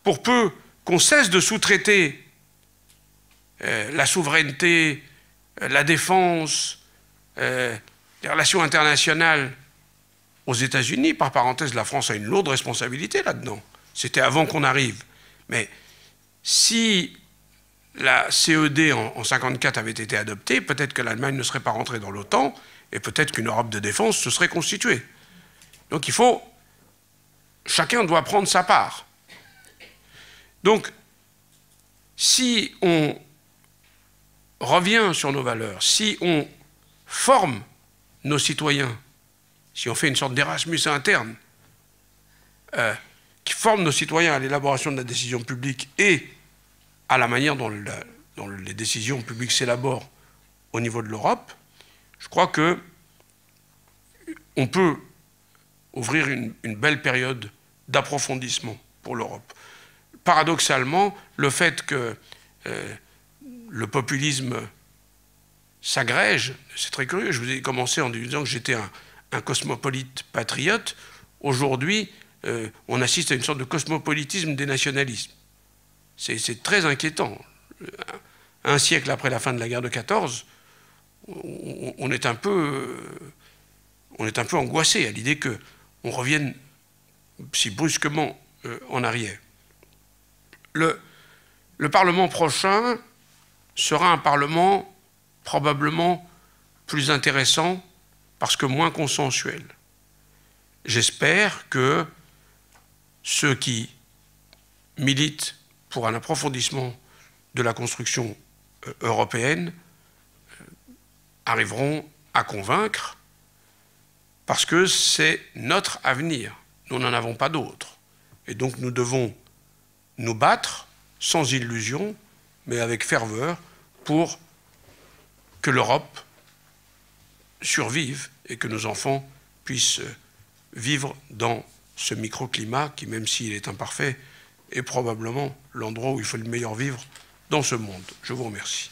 pour peu qu'on cesse de sous-traiter la souveraineté, la défense, les relations internationales aux États-Unis. Par parenthèse, la France a une lourde responsabilité là-dedans. C'était avant qu'on arrive. Mais si la CED en 1954 avait été adoptée, peut-être que l'Allemagne ne serait pas rentrée dans l'OTAN et peut-être qu'une Europe de défense se serait constituée. Donc il faut... Chacun doit prendre sa part. Donc, si on revient sur nos valeurs, si on forme nos citoyens, si on fait une sorte d'Erasmus interne, qui forme nos citoyens à l'élaboration de la décision publique et à la manière dont les décisions publiques s'élaborent au niveau de l'Europe, je crois que on peut ouvrir une belle période d'approfondissement pour l'Europe. Paradoxalement, le fait que le populisme s'agrège, c'est très curieux. Je vous ai commencé en disant que j'étais un cosmopolite patriote. Aujourd'hui, on assiste à une sorte de cosmopolitisme des nationalismes. C'est très inquiétant. Un siècle après la fin de la guerre de 14, on est un peu angoissé à l'idée qu'on revienne si brusquement en arrière. Le Parlement prochain sera un Parlement probablement plus intéressant parce que moins consensuel. J'espère que ceux qui militent pour un approfondissement de la construction européenne arriveront à convaincre parce que c'est notre avenir. Nous n'en avons pas d'autre. Et donc nous devons nous battre sans illusion, mais avec ferveur, pour que l'Europe survive et que nos enfants puissent vivre dans ce microclimat qui, même s'il est imparfait, est probablement l'endroit où il faut le meilleur vivre dans ce monde. Je vous remercie.